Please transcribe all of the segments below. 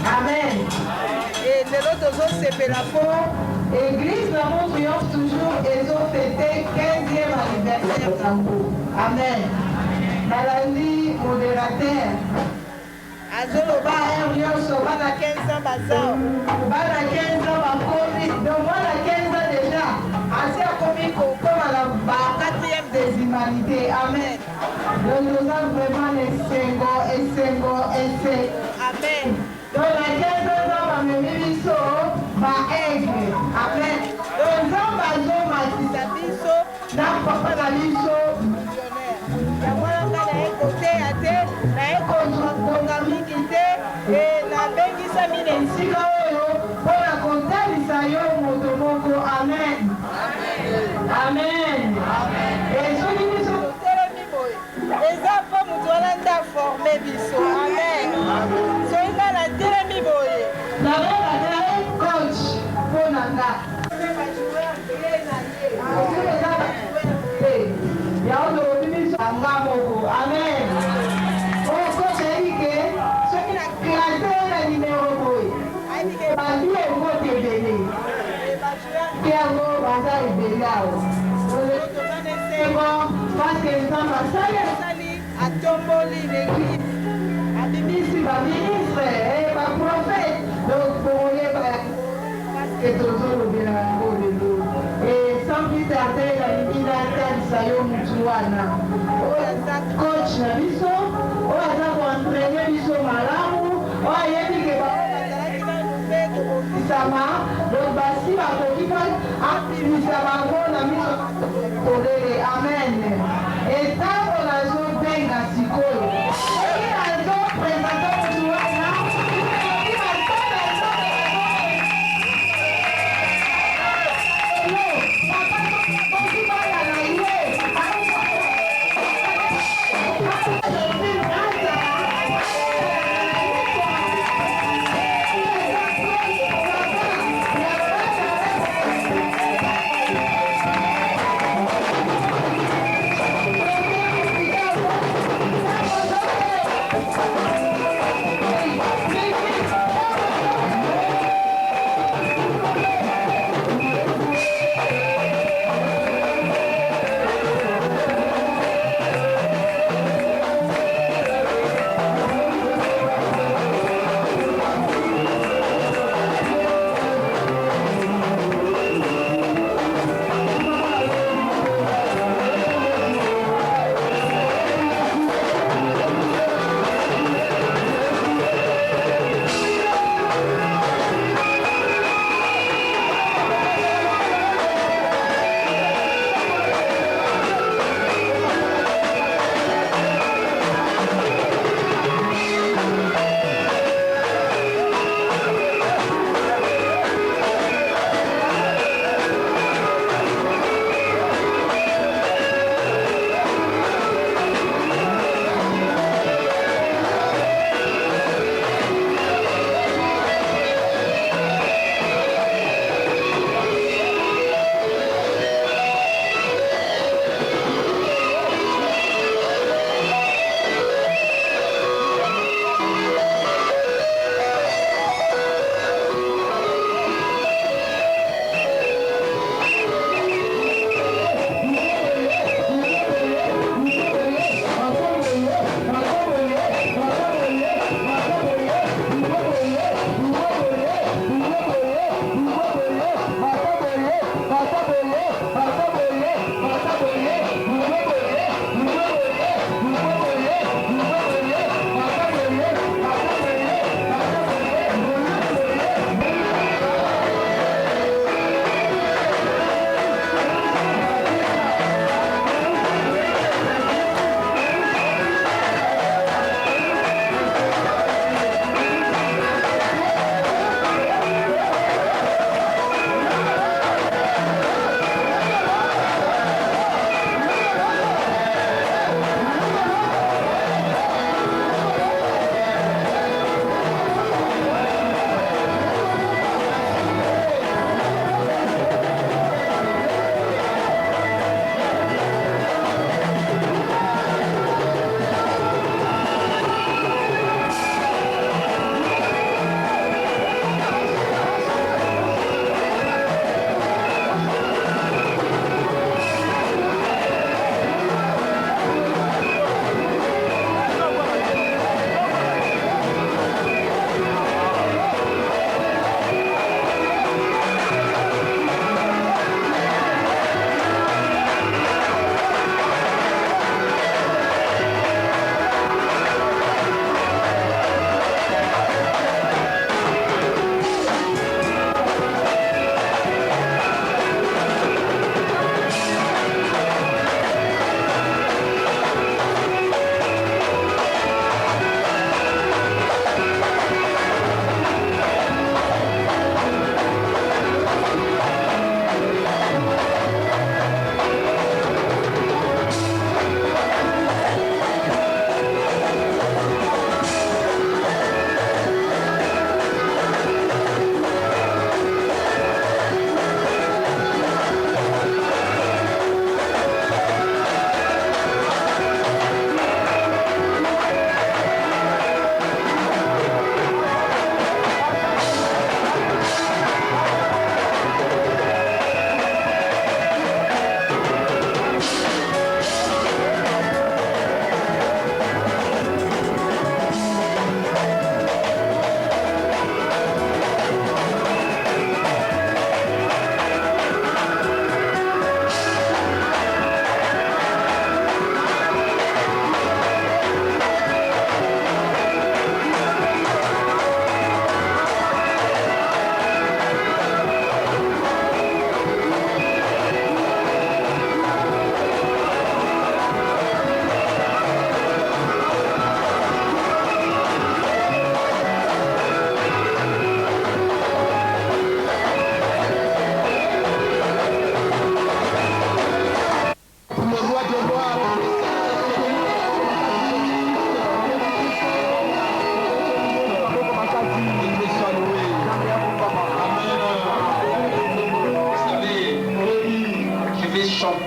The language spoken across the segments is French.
Amen. Et de l'autre chose, c'est la peau. Église, l'amour triomphe toujours et ont fêté 15e anniversaire d'Ambo. Amen. Malali modérateur. Azoloba Herioso, bana 15 ans bazao. Bana 15 ans bakomi. Donc bana 15 ans déjà. Assez à commis comme à la 4e des humanités. Amen. Donc nous avons vraiment les Sengo. Amen. Donc la 15 ans, ma mimiso, ma aigle. Amen. Donc nous avons ma titabiso, n'a papa la biso, millionnaire. La moindre n'a écouté à terre, n'a écouté et la bengisa minensika pour la comptabilisation yo motomoko. Amen. Amen. Et je dis que les enfants nous formé biso. Amen. Soinga la telemi boye. La coach pour nanga. Amen. Oh, coach Eric, ce qui a classé la numéro boy. Bandi est voté béni. Pierre Baza est béni. C'est bon, parce que les enfants sali à tomboli l'église. À Bimisi, ma ministre et ma prophète. Donc, pour les parce que toujours le bien de l'eau. Et sans plus tarder, la Bimina Sayo Moutuana. Coach Nabiso, on a entraîné Biso Malamu, on a dit que Sama, donc Bassi va continuer à Bisama, on a mis Amen. Et ça, on a joué bien à Sikolo. Et il a joué présentant Moutuana. Papa,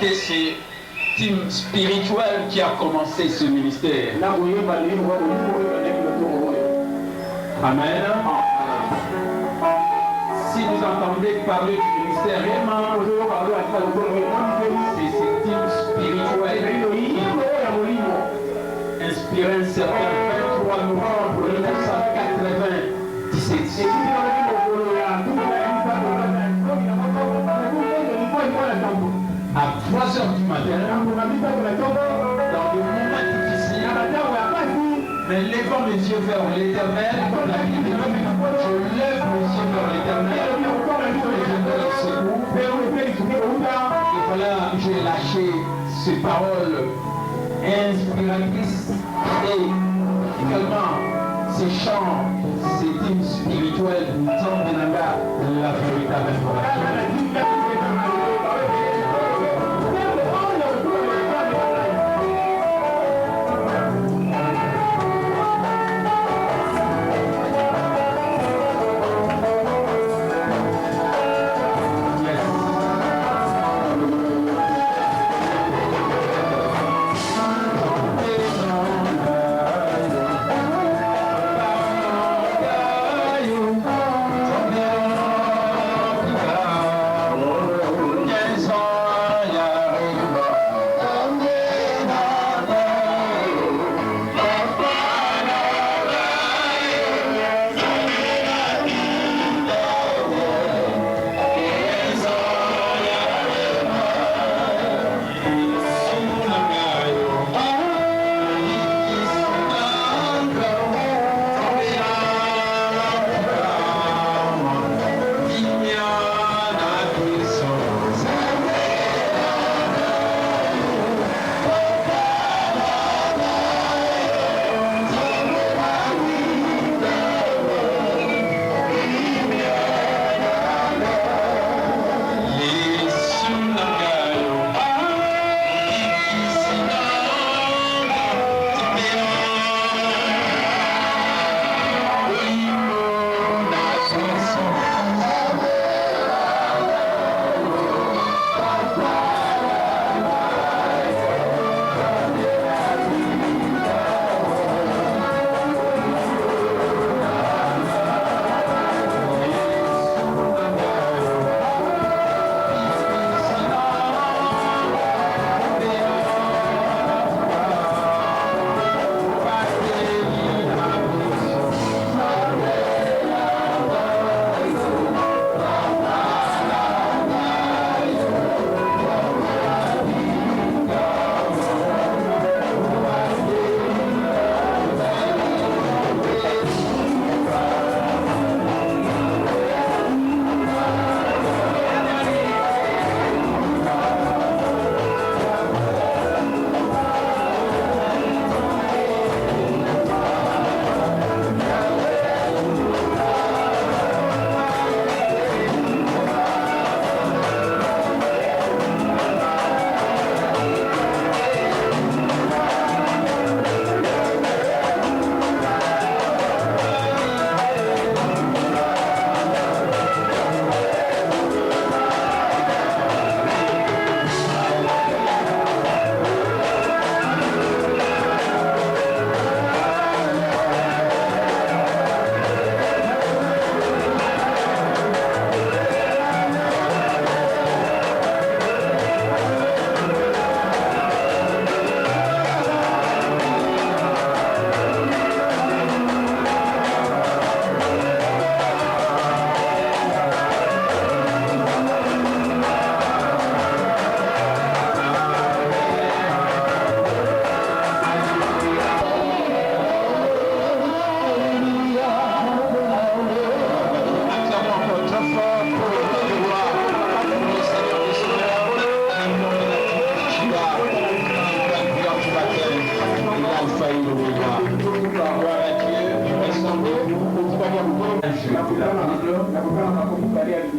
c'était ce team spirituel qui a commencé ce ministère. Amen. Si vous entendez parler du ministère Réma, c'est ce team spirituel inspiré un certain 23 novembre 1997. À 3 heures du matin, dans des moments difficiles, mais levant mes yeux vers l'éternel, comme la Bible dit, je lève mes yeux vers l'éternel et je donne le secours. Et voilà, j'ai lâché ces paroles inspiratrices et également ces chants, ces hymnes spirituels du temps de Nanga, la véritable information.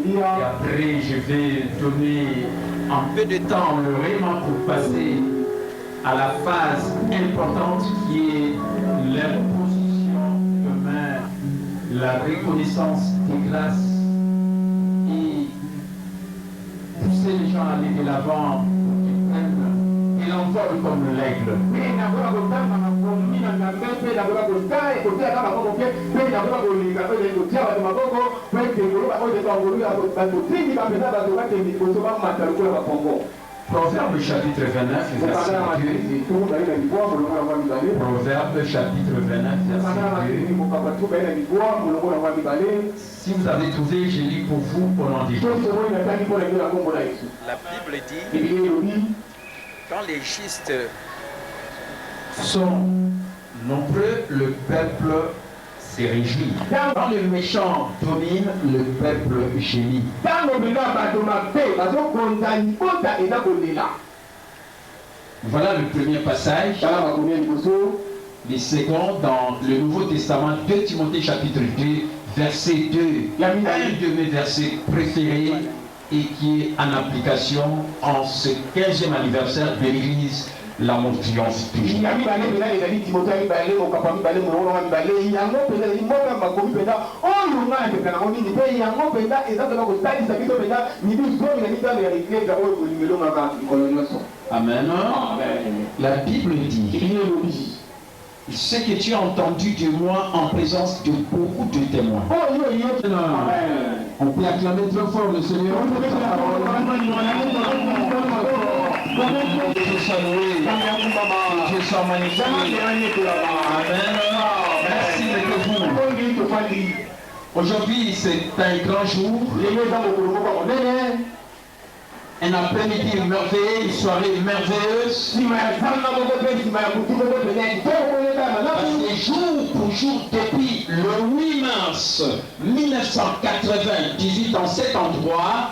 Et après, je vais donner un peu de temps vraiment pour passer à la phase importante qui est l'imposition de main, la reconnaissance des grâces et pousser les gens à aller de l'avant pour qu'ils il envole comme l'aigle. Proverbe chapitre 29, verset 2. Proverbe chapitre 29, verset 2. Si vous avez trouvé, je lis pour vous au nom de Jésus. La Bible dit, quand les justes Sont nombreux, le peuple se réjouit. Quand le méchant domine, le peuple gémit. Voilà le premier passage. Les seconds dans le Nouveau Testament, 2 Timothée chapitre 2, verset 2. Un de mes versets préférés et qui est en application en ce 15e anniversaire de l'Église. L'amour triomphe toujours. Amen. La Bible dit, ce que tu as entendu de moi en présence de beaucoup de témoins. On peut acclamer très fort le Seigneur. Dieu soit loué, Dieu soit magnifié. Amen. Merci de vous. Aujourd'hui, c'est un grand jour. Un après-midi merveilleux, une soirée merveilleuse. Parce que jour pour jour, depuis le 8 mars 1980, 18 en cet endroit,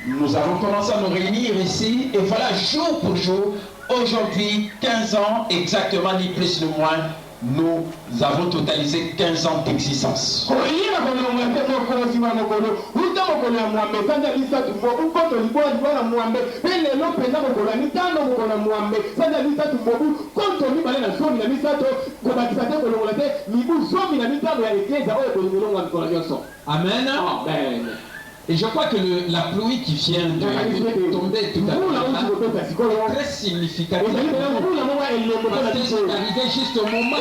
nous avons commencé à nous réunir ici. Et voilà, jour pour jour, aujourd'hui, 15 ans, exactement, ni plus ni moins, nous avons totalisé 15 ans d'existence. Amen. Amen. Et je crois que la pluie qui vient de tomber tout à l'heure, très significative, parce que c'est arrivé juste au moment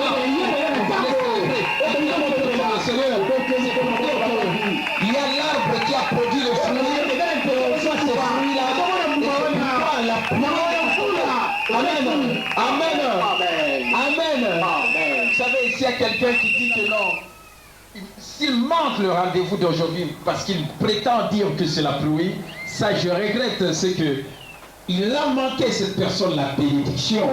il y a l'arbre qui a produit le fruit, ça c'est fruit-là, Amen. Amen. Amen. Vous savez, s'il y a quelqu'un qui dit que non, s'il manque le rendez-vous d'aujourd'hui parce qu'il prétend dire que c'est la pluie, ça je regrette, c'est que il a manqué cette personne la bénédiction.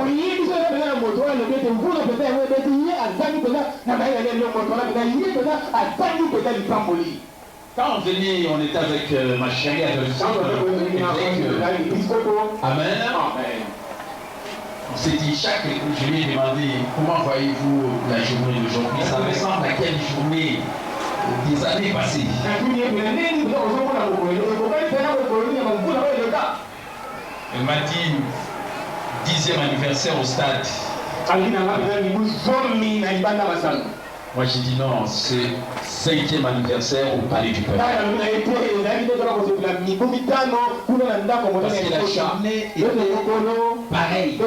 Quand on venait, on était avec ma chérie, Amen. On s'est dit, je lui ai demandé, comment voyez-vous la journée d'aujourd'hui? Ça ressemble à quelle journée des années passées? Elle m'a dit, 10e anniversaire au stade. Moi j'ai dit non, c'est 5e anniversaire au palais du peuple. Parce que la journée était pareille. Le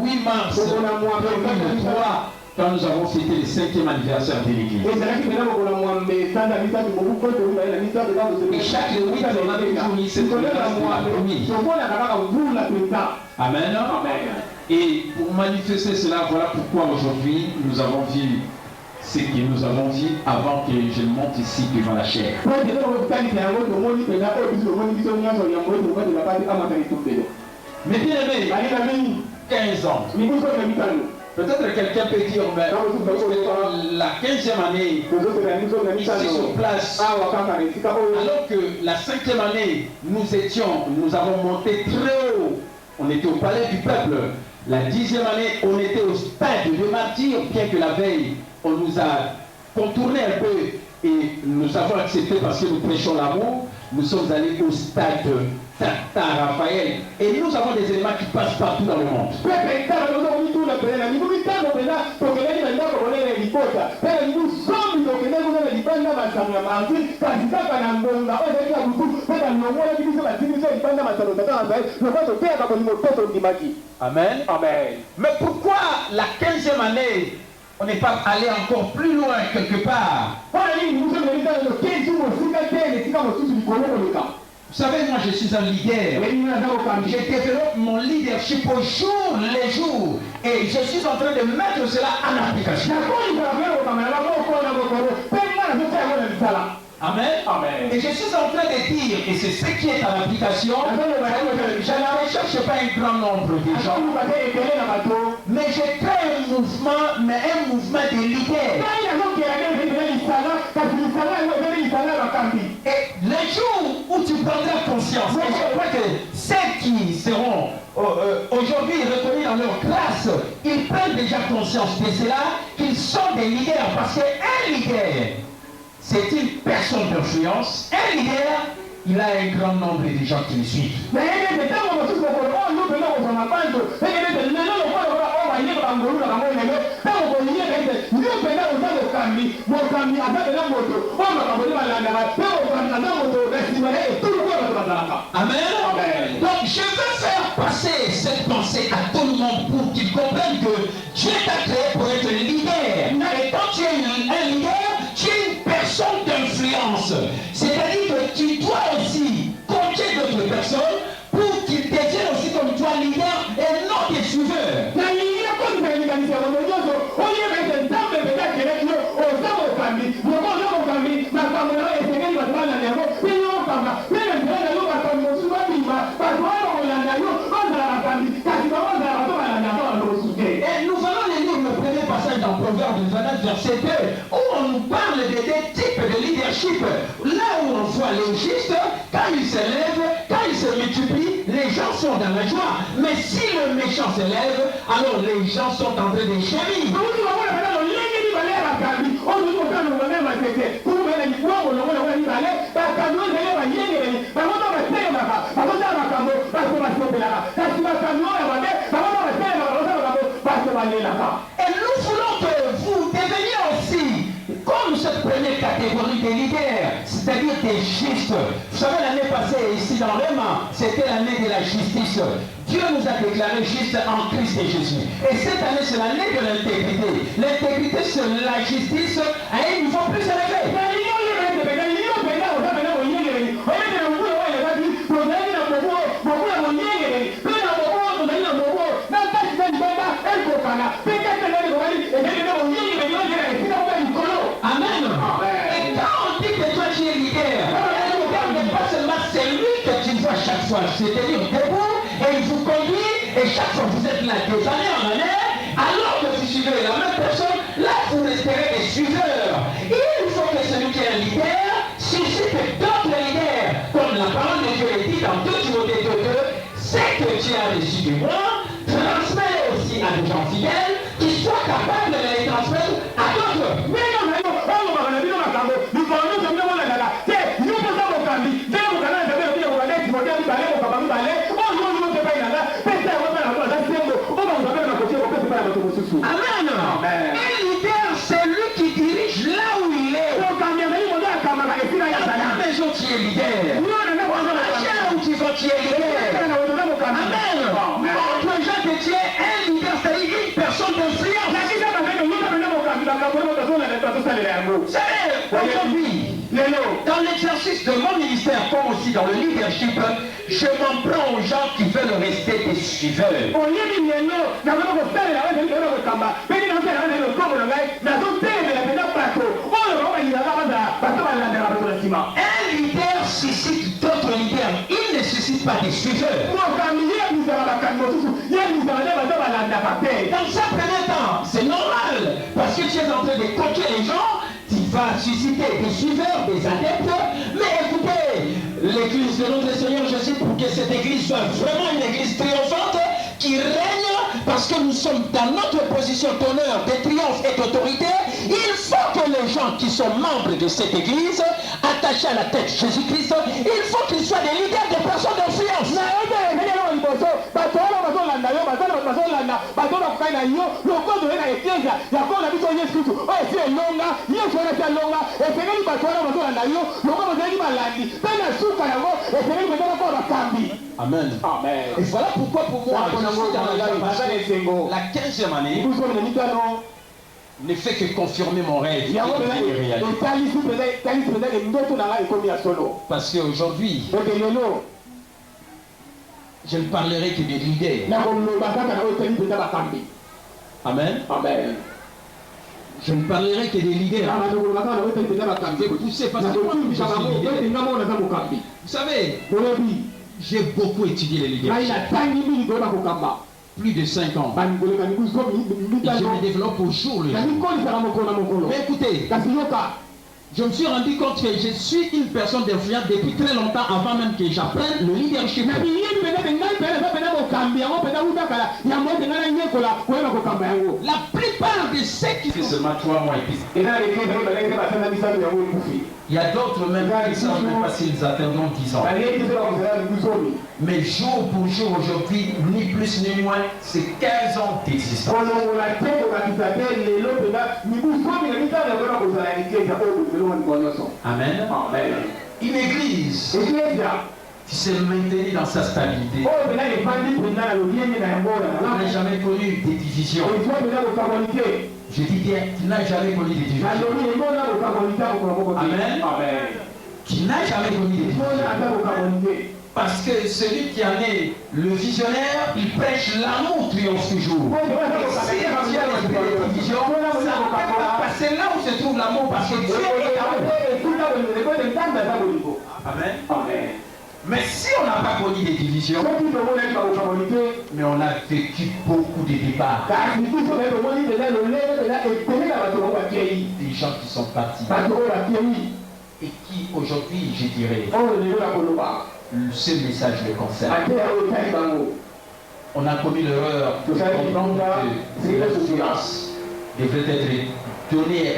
8 mars 2003, quand nous avons fêté le 5e anniversaire de l'église. Et chaque 8 on avait toujours mis cette Amen. Et pour manifester cela, voilà pourquoi aujourd'hui nous avons vu ce que nous avons vu avant que je monte ici devant la chair. Mais bien aimé, 15 ans. Peut-être quelqu'un peut dire, mais la 15e année, ici sur place, alors que la 5e année, nous avons monté très haut, on était au palais du peuple. La 10e année, on était au stade de martyr, bien que la veille, on nous a contourné un peu et nous avons accepté parce que nous prêchons l'amour. Nous sommes allés au stade Tata Raphaël et nous avons des éléments qui passent partout dans le monde. Amen. Amen. Mais pourquoi la 15e année, on n'est pas allé encore plus loin quelque part? Vous savez, moi je suis un leader. Je développe mon leadership au jour le jour. Et je suis en train de mettre cela en application. Amen. Amen. Et je suis en train de dire, et c'est ce qui est en application, je ne recherche pas un grand nombre de gens, mais je crée un mouvement, mais un mouvement de leaders. Et le jour où tu prendras conscience, et je crois que ceux qui seront aujourd'hui reconnus dans leur classe, ils prennent déjà conscience de cela, qu'ils sont des leaders, parce qu'un leader, c'est une personne d'influence. Un leader, il a un grand nombre de gens qui le suivent. Amen. Donc je veux faire passer cette pensée à tout le monde pour qu'ils comprennent que Dieu t'a créé pour être leader. Et quand tu es un leader, tu es une personne d'influence. C'est-à-dire que tu dois aussi compter d'autres personnes pour qu'ils deviennent aussi comme toi leader et non des suiveurs. Et nous allons lire le premier passage dans Proverbe 29, verset 2, où on nous parle de des types de leadership. Là où on voit les justes, quand ils s'élèvent, quand ils se multiplient, les gens sont dans la joie. Mais si le méchant s'élève, alors les gens sont en train de gémir. Et nous voulons que vous deveniez aussi comme cette première catégorie des leaders, c'est-à-dire des justes. Vous savez, l'année passée, ici dans Réma, c'était l'année de la justice. Dieu nous a déclaré justes en Christ et Jésus. Et cette année, c'est l'année de l'intégrité. L'intégrité, c'est la justice à un niveau plus élevé. Amen. Et quand on dit que toi tu es leader, le leader n'est pas seulement celui que tu vois chaque fois, c'est-à-dire debout, et il vous conduit, et chaque fois vous êtes là des années en année, alors que vous suivez la même personne, là vous resterez des suiveurs. Il faut que celui qui est un leader suscite d'autres leaders, comme la parole de Dieu est dit dans 2 Timothée 2, c'est que tu as reçu de moi, transmets aussi à des gens fidèles qui soient capables de les transmettre à d'autres. Amen. Un leader, c'est lui qui dirige là où il est. Dans la maison, tu es leader. Là où tu vas, tu es leader. Amen. Montre aux gens que tu es un leader, c'est-à-dire une personne d'influence. Vous savez, aujourd'hui, dans l'exercice de mon ministère, comme aussi dans le leadership, je m'en prends aux gens qui veulent rester des suiveurs. Un leader suscite d'autres leaders. Il ne suscite pas des suiveurs. Dans un premier temps, c'est normal, parce que tu es en train de coacher les gens, tu vas susciter des suiveurs, des adeptes. Mais écoutez, l'église de notre Seigneur Jésus, pour que cette église soit vraiment une église triomphante, qui règne, parce que nous sommes dans notre position d'honneur, de triomphe et d'autorité, il faut que les gens qui sont membres de cette église, attachés à la tête Jésus-Christ, il faut qu'ils soient des leaders, des personnes d'influence. kolanda bato bakokai na yo lokozo na eklesia ya kona biso Yesu Kristo oyo esi elonga Yesu wana esi alonga esengeli bato wana bazolanda yo lokozo bazalaki balandi mpe na suka yango esengeli bezala kwa bakambi. Amen. Amen. Et voilà pourquoi pour moi, je suis dans la 15e année ne fait que confirmer mon rêve. Parce qu'aujourd'hui, je ne parlerai que des leaders. Amen. Amen. Je ne parlerai que des leaders. Vous savez, j'ai beaucoup étudié les leaders. Plus de 5 ans. Et je me développe au jour le jour. Mais écoutez, je me suis rendu compte que je suis une personne d'influence depuis très longtemps avant même que j'apprenne le leadership. La plupart de ceux qui font seulement 3 mois et il y a d'autres même qui ne savent même pas s'ils atteindront 10 ans. Mais jour pour jour aujourd'hui, ni plus ni moins, c'est 15 ans d'existence. Amen. Une église qui s'est maintenue dans sa stabilité n'a jamais connu des divisions. Je dis bien, qui n'a jamais connu des divisions. Amen. Qui n'a jamais connu des divisions. Parce que celui qui en est le visionnaire, il prêche l'amour triomphe toujours. Si il y a des divisions, ça ne peut pas passer là où se trouve l'amour, parce que Dieu est amour. Amen. Mais si on n'a pas connu des divisions, mais on a vécu beaucoup de débats. Des gens qui sont partis. Et qui aujourd'hui, je dirais, ce message le concerne. On a commis l'erreur de comprendre que l'influence devrait être donnée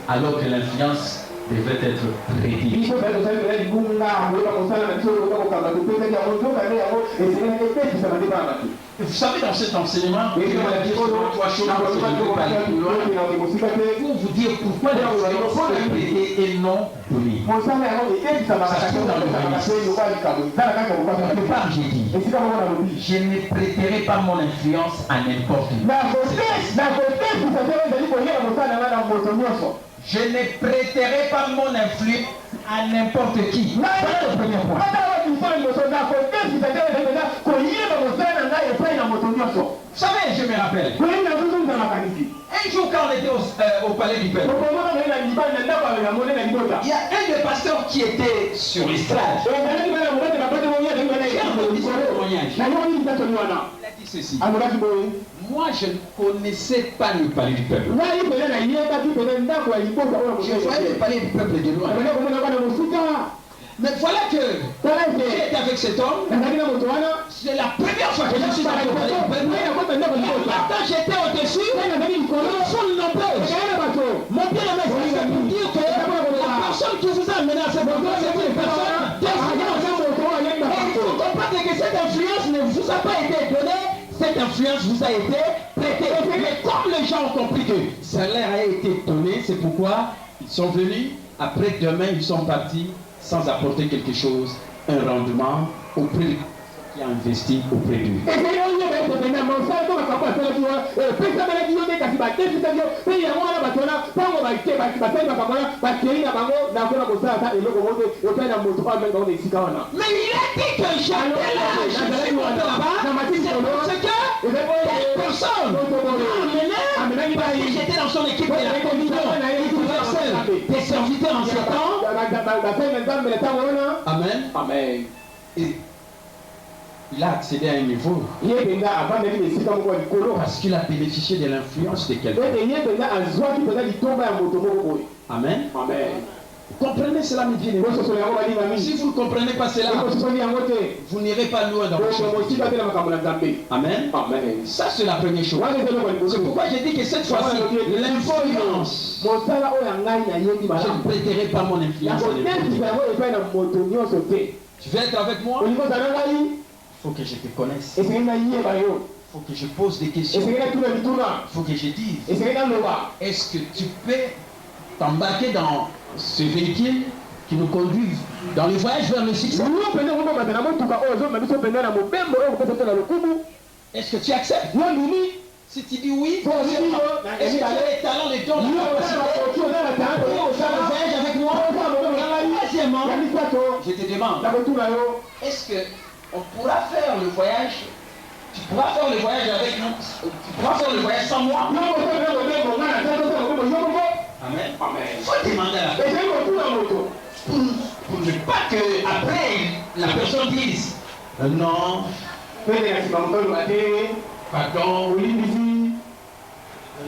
alors que l'influence devait être prédit. Vous savez, dans cet enseignement, je vais dire 3 choses que je ne vais pas aller plus loin pour vous dire pourquoi l'influence est prêtée et non donnée. Ça se trouve dans le verset. J'ai dit, je ne prêterai pas mon influence à n'importe qui. Je ne prêterai pas mon influence à n'importe qui. Voilà le premier point. Vous savez, je me rappelle. Un jour, quand on était au palais du peuple, il y a un des pasteurs qui était sur l'estrade. Il a dit ceci. Moi, je ne connaissais pas le palais du peuple. Je voyais le palais du peuple de loin. Mais voilà que j'ai été avec cet homme. C'est la première fois que je suis allé au palais du peuple. Quand j'étais au-dessus, ils sont nombreux. Mon bien-aimé, c'est pour dire que la personne qui vous a amené à cette endroit, c'est une personne d'influence. Et il faut comprendre que cette influence ne vous a pas été donnée. Cette influence vous a été prêtée. Mais comme les gens ont compris que ça leur a été donné, c'est pourquoi ils sont venus. Après demain, ils sont partis sans apporter quelque chose, un rendement auprès qui a investi auprès d'eux. Mais il a dit que j'étais là, c'est que telle personne m'a amené parce que j'étais dans son équipe de la commission universelle des serviteurs en ce temps. Amen. Amen. Et il a accédé à un niveau parce qu'il a bénéficié de l'influence de quelqu'un. Amen. Amen. Vous comprenez cela, mes bien-aimés? Si vous ne comprenez pas cela, vous n'irez pas loin dans votre chose. Amen. Ça, c'est la première chose. C'est pourquoi j'ai dit que cette fois-ci, l'influence, je ne prêterai pas mon influence. Tu veux être avec moi? Il faut que je te connaisse. Il faut que je pose des questions. esengeli natuna bituna Il faut que je dise, esengeli naloba est-ce que tu peux t'embarquer dans ce véhicule qui nous conduit dans le voyage vers le succès? yo mpenza komomata na motuka oyo ozomema biso mpenza na mobembo oyo kopesa to na lokumu Est-ce que tu acceptes? yo ndimi Si tu dis oui, to est-ce ondimi yo que tu as les talents, les dons, yo la osala capacité bakoki oza na talent pour oyo faire le osala voyage avec moi? osala mobembo na ngai Troisièmement, ya misato je te demande, na kotuna yo est-ce que on pourra faire le voyage? Tu pourras faire le voyage avec nous? Tu pourras faire le voyage sans moi? yo kosala mobembo ngai na tata osala mobembo yo moko Amen. Il faut demander à la personne esengeli kotuna moto pour ne pas que après la personne dise non, pene ya nsima moto oloba te pardon, olimbisi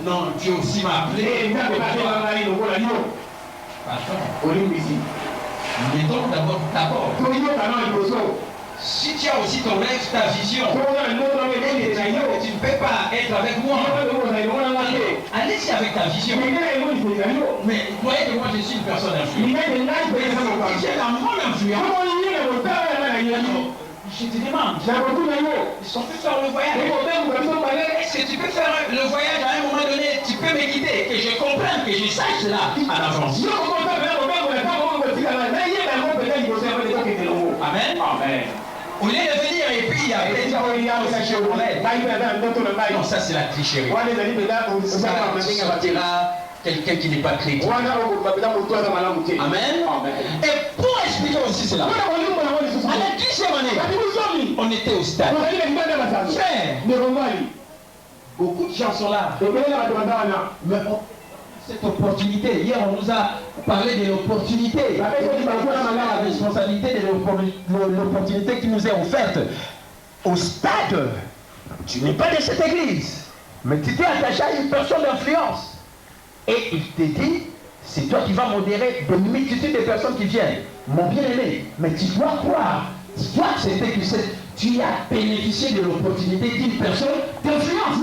non, Dieu aussi m'a appelé. nzambe basenga ngai lokola yo Pardon. olimbisi Mais donc d'abord, toyoka na liboso si tu as aussi ton rêve, ta vision, toza na ndoto et ekende que na yo tu ne peux pas être avec moi, allez-y avec ta vision. Mais voyez que moi je suis une personne influente. Si j'ai la bonne influence, je te demande, ils sont plus faire le voyage. Est-ce que tu peux faire le voyage à un moment donné, tu peux me guider, que je comprenne, que je sache cela à l'avance. Amen. Amen. Au lieu de venir et puis après non, ça c'est la tricherie. Ça sortira quelqu'un qui n'est pas chrétien. Amen. Et pour expliquer aussi cela, à la 10e année, on était au stade. Frère, beaucoup de gens sont là. Mais cette opportunité, hier on nous a parlé de l'opportunité, la responsabilité de l'opportunité qui nous est offerte au stade. Tu n'es pas de cette église, mais tu t'es attaché à une personne d'influence. Et il te dit, c'est toi qui vas modérer de multitudes de personnes qui viennent. Mon bien-aimé, mais tu dois croire, tu dois accepter que tu as bénéficié de l'opportunité d'une personne d'influence.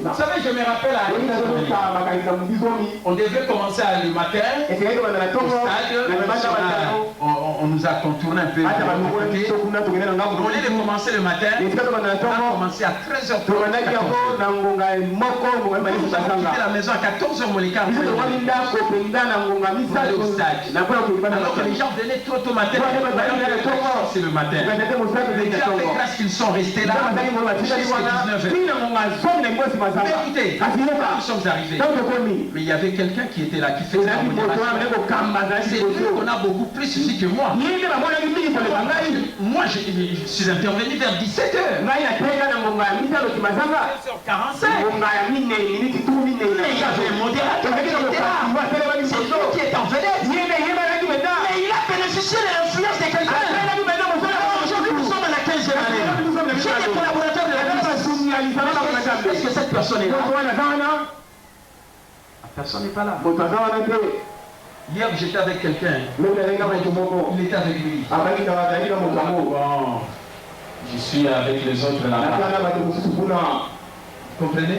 Vous savez, je me rappelle on devait commencer le matin au stade, on nous a contourné un peu. Au lieu de commencer le matin, on a commencé à 13h30. La maison à 14h moins les quarts. Alors que les gens venaient tôt au matin. C'est le matin. Les gens avec grâce qu'ils sont restés là. Écoutez, nous sommes arrivés. Mais il y avait quelqu'un qui était là, qui faisait la modération. C'est lui qu'on a beaucoup plus ici que moi. Moi, je suis intervenu vers 17h. 17h45. Mais il y avait un modérateur qui était là. C'est lui qui est en vedette. Mais il a bénéficié de l'influence de quelqu'un. Aujourd'hui, nous sommes à la 15e année. J'ai des collaborateurs de la classe. Est-ce que cette personne est là? La personne n'est pas là. Hier, j'étais avec quelqu'un. Il était avec lui. Bon, je suis avec les autres là-bas. Vous comprenez?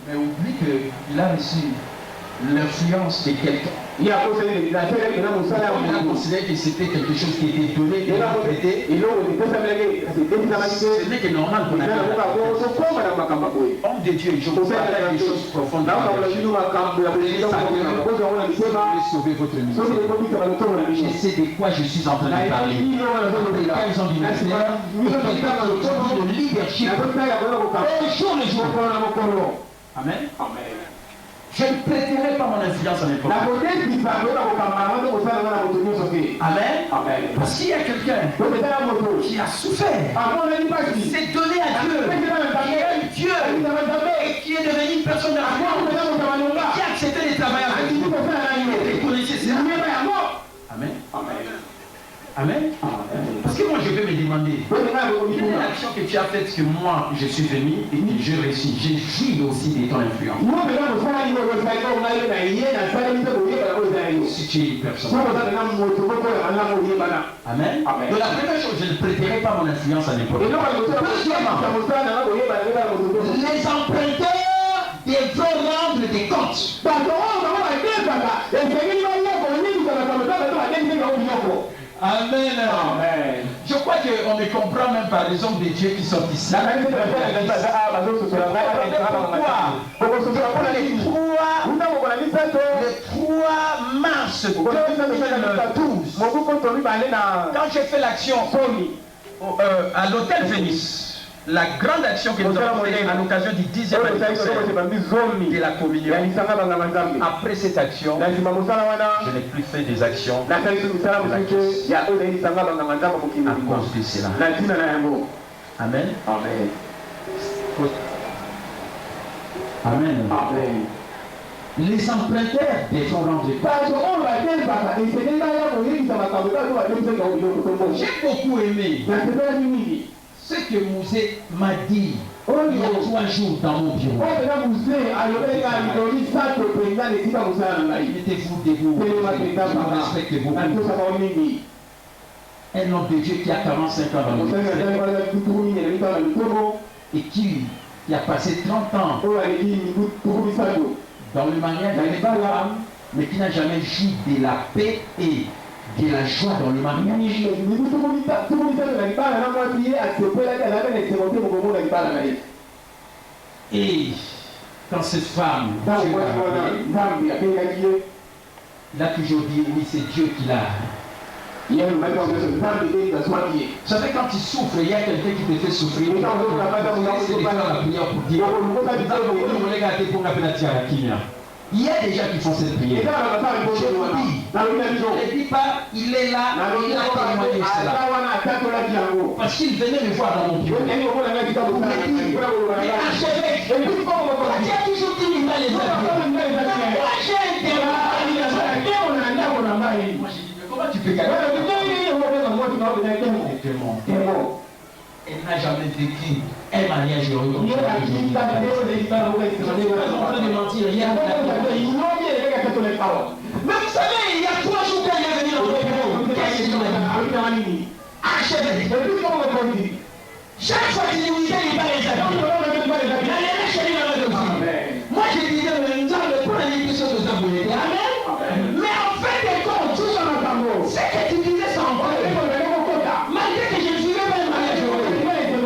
Mais oublie qu'il a reçu l'influence de quelqu'un. On a considéré que c'était quelque chose qui était donné et interprété. Ce n'est que normal qu'on a fait. Homme de Dieu, je vous parle des choses profondes. Sauver votre ministère. Je sais de quoi je suis en train de parler. Quels ont du ministère et de leadership. Un jour le jour. Amen. Je ne prêterai pas mon influence à n'importe qui. Amen. Parce qu'il y a quelqu'un qui a souffert, s'est donné à Dieu, qui aime Dieu et qui est devenu une personne de la foi, qui a accepté de travailler avec nous. Et vous connaissez cela. Amen. Amen. Parce que moi je vais me demander, quelle est l'action que tu as faite que moi je suis venu et que je réussis. J'ai joui aussi de ton influence. Si tu es une personne. Amen. Donc la première chose, je ne prêterai pas mon influence à n'importe qui. Les emprunteurs devront rendre des comptes. Amen. Amen. Je crois qu'on ne comprend même pas les hommes de Dieu qui sont ici. Le 3 mars 2012, quand j'ai fait l'action à l'hôtel Vénice, la grande action que nous avons faite à l'occasion du 10e anniversaire de la communion. Après cette action, je n'ai plus fait des actions à cause de cela. Amen. Amen. Amen. Amen. Les emprunteurs devront rendre compte. J'ai beaucoup aimé ce que Mouzé m'a dit il y a 3 jours dans mon bureau. Mettez-vous debout. Je vous respecte beaucoup. Un homme de Dieu qui a 45 ans dans le ministère et qui a passé 30 ans dans le mariage avec les femmes, mais qui n'a jamais joui de la paix et de la joie dans le mariage. Et quand cette femme, il a toujours dit oui, c'est Dieu qui l'a. Vous savez, quand tu souffres, il y a quelqu'un qui te fait souffrir. C'est de faire la prière pour dire il y a des gens qui font cette prière. Je vous dis, ne dis pas, il est là, il a témoigné cela. Parce qu'il venait me voir dans mon bureau. Mais archevêque, tu as toujours dit qu'il les moi j'ai dit, mais comment tu peux gagner? Elle n'a jamais vécu un mariage heureux. Mais vous savez, il y a 3 jours qu'elle est venue dans le bureau. Qu'est-ce que tu m'as dit? Archevêque. Chaque fois qu'il nous disait, il parlait ça. Moi je disais, mais nous allons prendre une question de ça. Amen. Mais en fait des comptes, tout ça dans ce que tu disais, c'est en vrai. Malgré que je ne suivais pas le mariage heureux. Il fallait que je.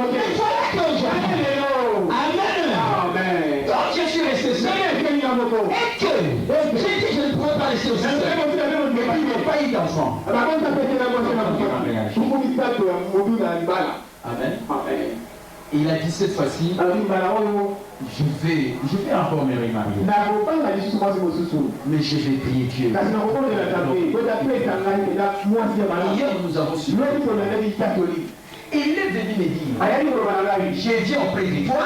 Amen. Donc je suis resté seul. Et que j'ai dit je ne pourrais pas rester seul. Mais il n'y a pas eu d'enfant. Amen. Il a dit cette fois-ci, je vais encore me remarier. Mais je vais prier Dieu. Hier nous avons su. Il est venu me dire, j'ai dit auprès de toi,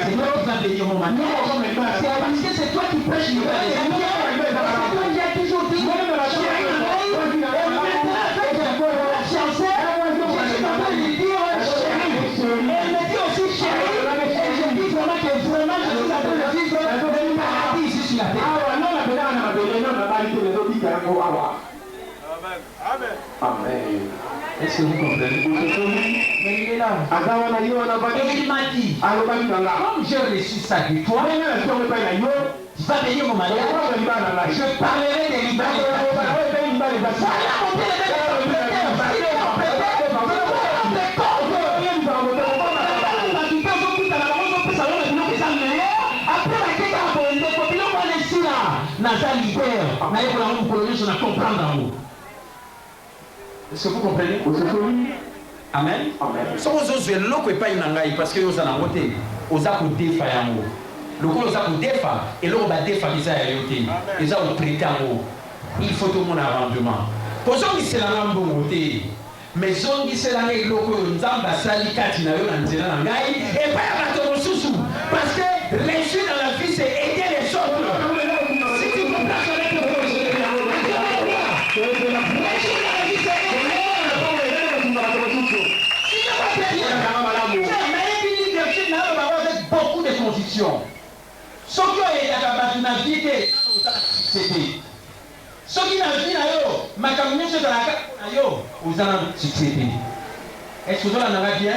c'est toi qui vas bénir mon mariage. C'est parce que c'est toi qui prêches le mariage. C'est toi qui as toujours dit, Amen. Est-ce que vous comprenez? Mais il est là. Et il m'a dit, comme j'ai reçu ça de toi, tu vas bénir mon mariage. Je parlerai des libertés. Voilà mon est-ce que vous comprenez? Amen. So vous avez l'eau qui pas une angaï parce que vous en avez vous avez défa yango. Le coup vous avez défa et l'eau va défa qui ça a été. Ils ont prêté en haut. Il faut tout mon arrangement. Pour ça c'est la langue beauté. Mais on dit c'est la règle que nous avons sali katina yo nzela angaï et pas à ton sous parce que réussir dans la vie c'est aider les autres. Si tu comprends ça avec le condition. Ce qui est la vie, c'était. Ce qui n'a vie, ma communauté de la vous avez succès. Est-ce que vous avez bien?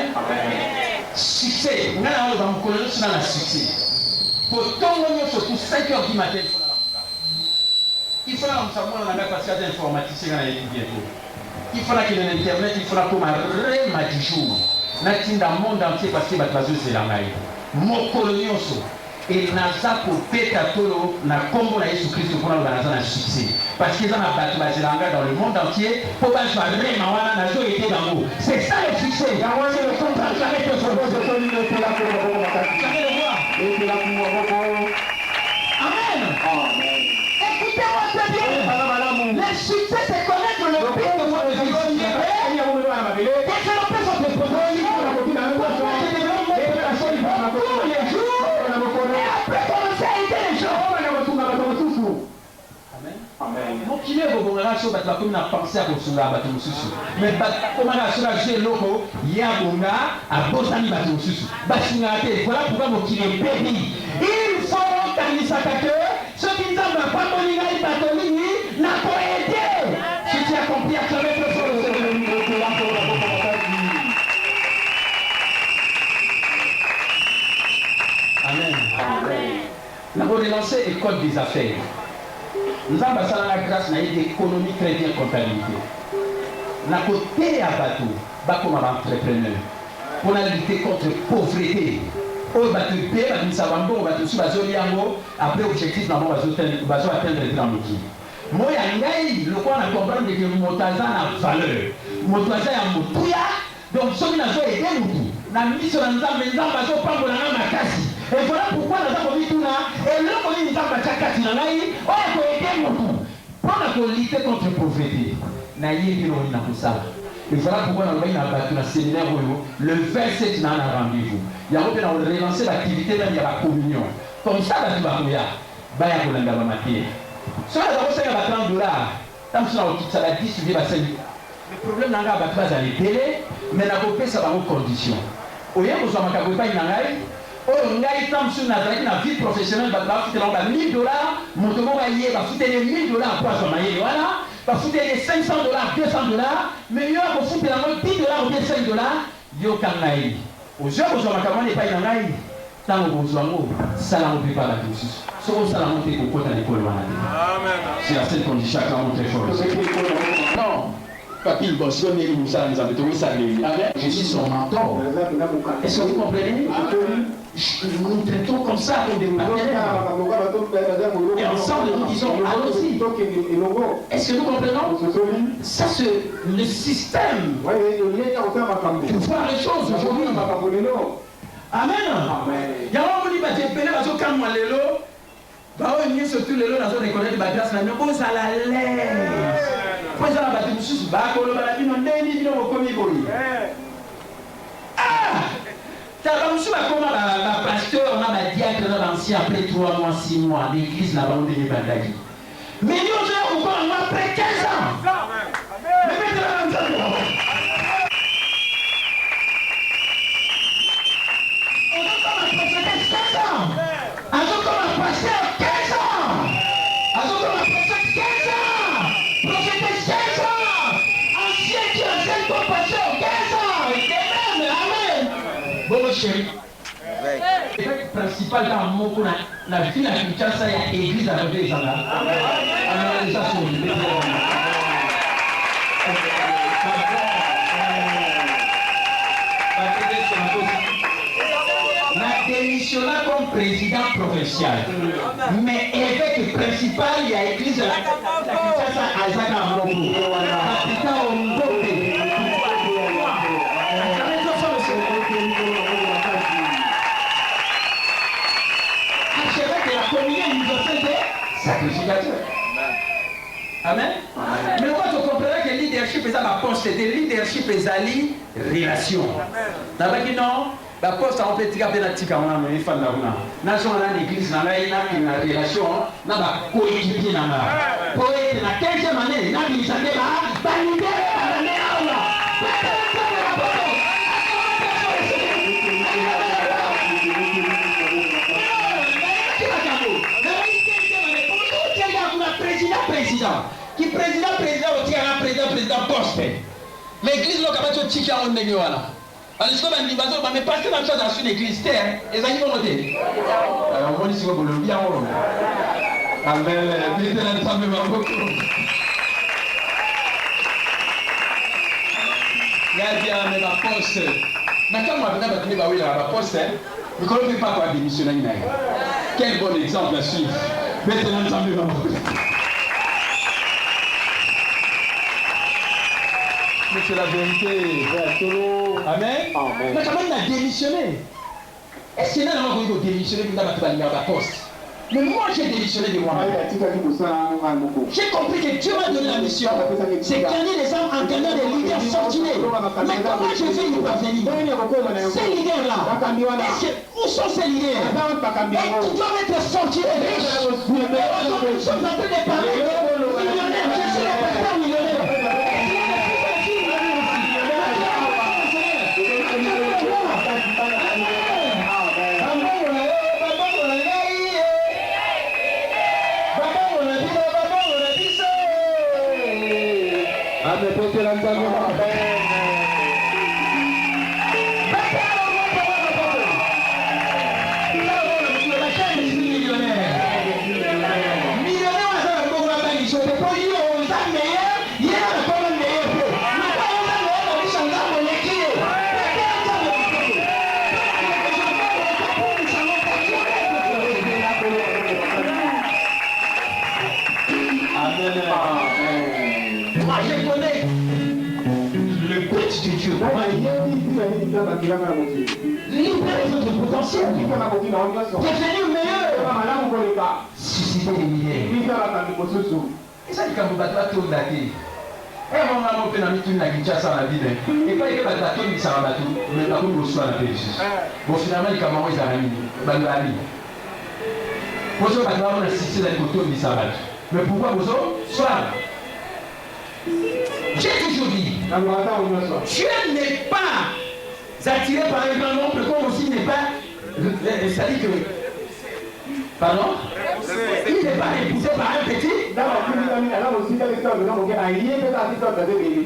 Succès. On a un succès. Pour tout le monde, surtout 5 heures du matin, il faut savoir qu'on a passé des informaticiens à bientôt. Il faut qu'il y ait Internet, il faut comme un réma du jour. Dans le monde entier, parce que c'est la maille. Mon colonioso. Et naza kopeta tolo na kombo na Yesu Christ pour nous dans un succès parce qu'ils ont battu dans le monde entier pour pas jouer mawana na zo été dans vous. C'est ça le succès. Amen. Écoutez-moi très bien. Le succès c'est connaître le but de votre vie. Développer votre projet. Donc il est bon là sur la commune à penser à construire la bâtiment sous. Mais comment la sur la jouer loco ya bonga à bosani bâtiment sous. Basinate voilà pourquoi vous qui est béni. Il faut qu'à l'isakake ceux qui n'ont pas connu la bâtiment n'a pas aidé. Si tu as compris à travers le fort Amen. Nous avons relancé l'école des affaires. Nous avons passé la grâce à l'économie, crédit et comptabilité. Nous avons côté à bateau, comme entrepreneur, pour lutter contre la pauvreté. Au bateau B, nous savons bon, bateau sous bateau Liango, après objectif, nous avons atteindre les grands outils. Moi, il y a le point à comprendre que Motaza a valeur. Motaza a Motouya, donc ceux qui n'ont pas aidé nous. Nous avons mis sur la bateau, pas pour la makasi. Et voilà pourquoi nous avons mis tout là. Et là, on dit que nous avons fait un on a aidé beaucoup. Pour lutter contre la pauvreté, nous avons fait ça. Et voilà pourquoi nous avons fait un séminaire le 27 nous avons un rendez-vous. Il y a relancé l'activité même de la communion. Comme ça, nous avons fait ça. Si on a 30 $, tant que ça va 10 ou 10 $. Le problème, c'est que les délais, mais nous avons fait ça dans nos conditions. Au lieu de nous avons fait on a été dans la vie professionnelle, on a fait 1000 $, mon tomo va y aller, les 1000 $, pour voilà, va foutre les 500 $, 200 $, mais il y a pour foutre 10 $ ou bien 5 $, il y a aucun naïf. Aux yeux, vous avez pas un naïf, tant que vous avez ça n'a pas la douce. Ce que ça n'a monté au côté de l'école. C'est la seule condition qui a montré fort. Non. Papille, bon, si on est où ça, nous avons trouvé ça. Je suis son mentor. Est-ce que vous comprenez? Nous traitons comme ça, comme des partenaires. Et ensemble, nous disons allons-y. Est-ce que nous comprenons? Ça, c'est le système pour voir les choses aujourd'hui. Amen. Il y a un moment où il y a un quand moi les lots, on y est surtout les lots dans la zone économique de la grâce, mais nous ça la l'aise. Pour ça, la bâtiment sous Bakolo, la vie, on est ni au commis. Ah! Ça va nous comment la pasteur, on a la diacre dans l'ancien après 3 mois, 6 mois, l'église n'a pas eu de bandagi. Mais nous, on va après 15 ans. Mais maintenant, on va comme un prophète 15 ans. On va comme un pasteur 15 ans. On va comme un prophète 15 ans. Prophète 15 ans. Ancien qui enseigne ton pasteur 15 ans. Et même, amen. Bon, chéri. Le principal dans mon coup, la vie, la culture, ça y est, église à côté des Anna. La démissionna comme président provincial. Mais évêque principal, il y a église la culture à Isaac Amrobo. Capitaine Ombote. Sacrificateur. Amen. Mais moi je comprends que le leadership est ma poste, c'est le leadership est ali relation. D'abord que non, la poste on peut tirer bien la tika on a mais il faut la voir. Nation dans l'église dans la une relation, na ba coéquipier na ba. Poète na 15e année, na bi sande ba libérer la année là. président. Qui président aussi un président poste. Mais l'église, là, quand tu as un négo là. Alors, je vais me passer dans la chose l'église, et ça y va monter. Alors, on dit que vous le bien. Amen. Mais ma poste. Mais quand moi, je vais ma poste, vous ne connaissez pas quoi démissionner. Quel bon exemple à suivre. Maintenant, nous sommes mais c'est la vérité, frère Solo. Amen. Amen. Mais quand même, il a démissionné. Est-ce qu'il y a un moment où il a démissionné pour la poste? Mais moi, j'ai démissionné de moi-même. J'ai compris que Dieu m'a donné la mission. C'est gagner les âmes en gagnant des leaders fortunés. Mais comment je vais y parvenir? Ces leaders-là, où sont ces leaders? Ils doivent être fortunés, riches. Mais aujourd'hui, nous sommes en train de parler de millionnaires. Je suis le pasteur millionnaire. Libérer votre potentiel. Devenir meilleur. Susciter les milliers. Et ça dit quand vous battez à tout d'ailleurs. Et on a fait un meeting dans Kinshasa la ville. Et pas que bateau ni ça bateau, mais pas vous reçoit la paix. Bon finalement les camarades ils arrivent. Balali. Vous avez pas on assisté dans le côté ni ça bateau. Mais pourquoi vous soit j'ai toujours dit, Dieu n'est pas attiré par un grand nombre, comme aussi n'est pas. C'est-à-dire que. Pardon? Il n'est pas épousé par un petit.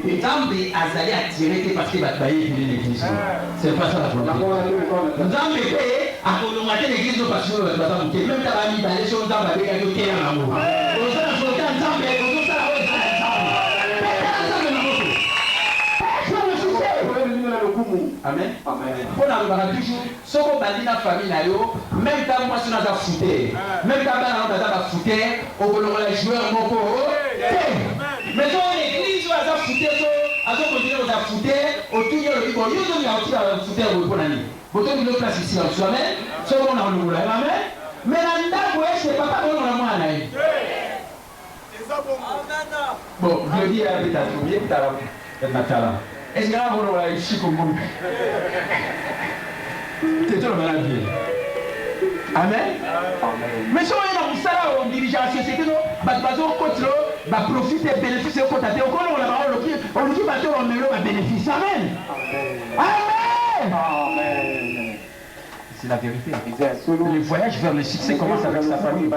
Nzambe azali attiré parce qu'il va travailler l'église. C'est pas ça la volonté. Nzambe fait à colombater l'église parce que même ta famille va aller sur Nzambe avec un côté en amour. Amen. Pour la toujours, ce qu'on va dire dans la famille, même quand moi je suis dans la foutaise, même quand on est dans la foutaise, on peut le jouer un mot. Mais dans l'église, on a foutaise, on a continué à foutaise, on tourne le livre, on a aussi la foutaise pour l'année. Vous avez une place ici en soi, mais ce qu'on a le Amen. Mais la dame, c'est papa qui a moi. Bon, je dis à l'habitation, il est à est-ce que vous avez ici comme vous? C'est tout le malade. Amen. Mais si on est dans ça, on dirige la société, on va profiter des bénéfices au côté. On dit que on a bénéfice. Amen. Amen. C'est la vérité. Le voyage vers le succès commence avec sa famille.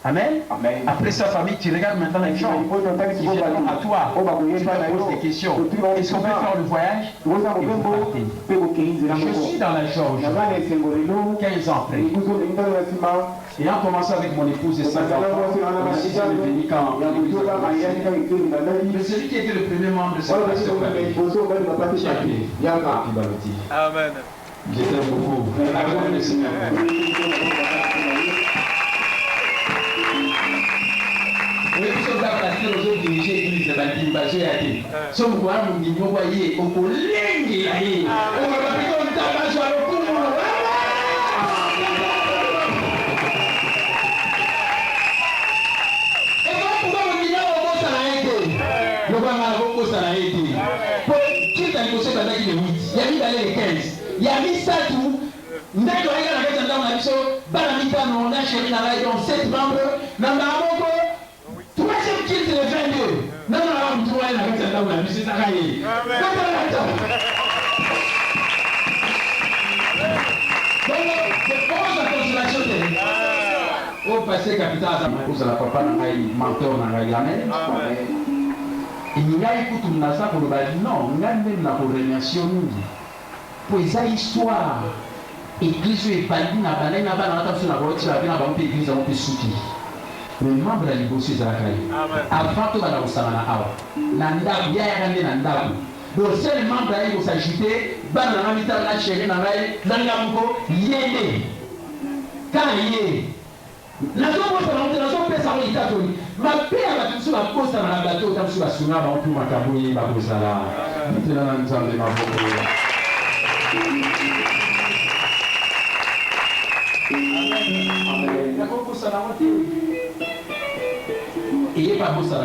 Amen. Amen. Après sa famille, tu regardes maintenant les gens qui viennent à toi. Tu poses des questions. Est-ce qu'on peut faire le voyage? Je suis dans la joie aujourd'hui. 15 ans après. Et en commençant avec mon épouse et 5 enfants, aussi je suis venu quand mais celui qui était le premier membre de cette famille, Amen. Je t'aime beaucoup. Amen le Seigneur. Oui, nous sommes passés aux autres dirigeants l'église de Bantimbazo et Athé. Sommes quoi, nous nous voyez, au collègue, on va pas plus comme Tabajo à l'autre. Et pourquoi vous dites au boss à la été? Le boss à la été. Pour qui t'a négocié pendant qu'il est 8? Il y a mis d'aller les 15. Il y a mis ça tout. Nous avons regardé avec un homme à l'issue. Balamita, on a chéri dans la région 7 membres. Nous avons troisième kill, c'est le 22. Non, on trouve un avec cet homme-là, c'est Zakaïe. Donc, je pose la consolation de Au passé capital pour la papa n'a mentor n'a jamais. Il n'y a écouté une nasa pour le bal non, il n'y a même la corrélation pour les histoires. Église est bandit n'a pas n'a pas n'a pas sur la voiture la bien avant église on peut soutenir. Mais membre la libosi za kai. Avant tout bala osana awa. Nanda bien yanga nanda. Donc seul membre là il s'agiter bana na mita la chérie na rai nanga mko yende. Quand yé la zone où on la zone pesa on itatoni. Ma père va tout sur la poste dans la bateau dans sur la suna va tout makaboyi ba kozala. Maintenant na nzambe na boko. Amen. Nakoko sana wote. Et pas beau ça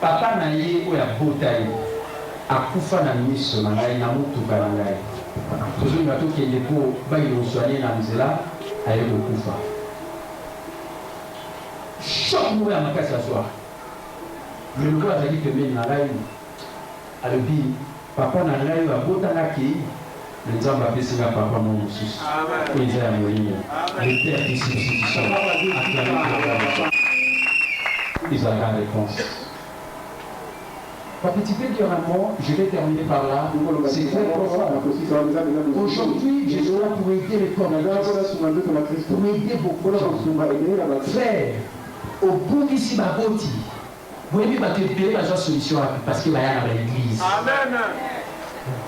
papa na ye oya botai akufa na miso na ngai na mutuka na ngai toujours bato kende po bailo soigner na nzela aye kokufa choc mo ya makasi ya soir le logo azali pembeni na ngai alobi papa na ngai abotanaki nzambe apesinga papa mo mosusu oyo eza ya molingo le père de substitution ils ont la réponse. Par petit peu durement, je vais terminer par là. C'est très profond. Aujourd'hui, je suis là pour aider les corps, pour aider beaucoup de gens. Frère, au bout d'ici, ma beauté, vous voyez, va te payer la solution parce qu'il va y avoir l'église. Amen.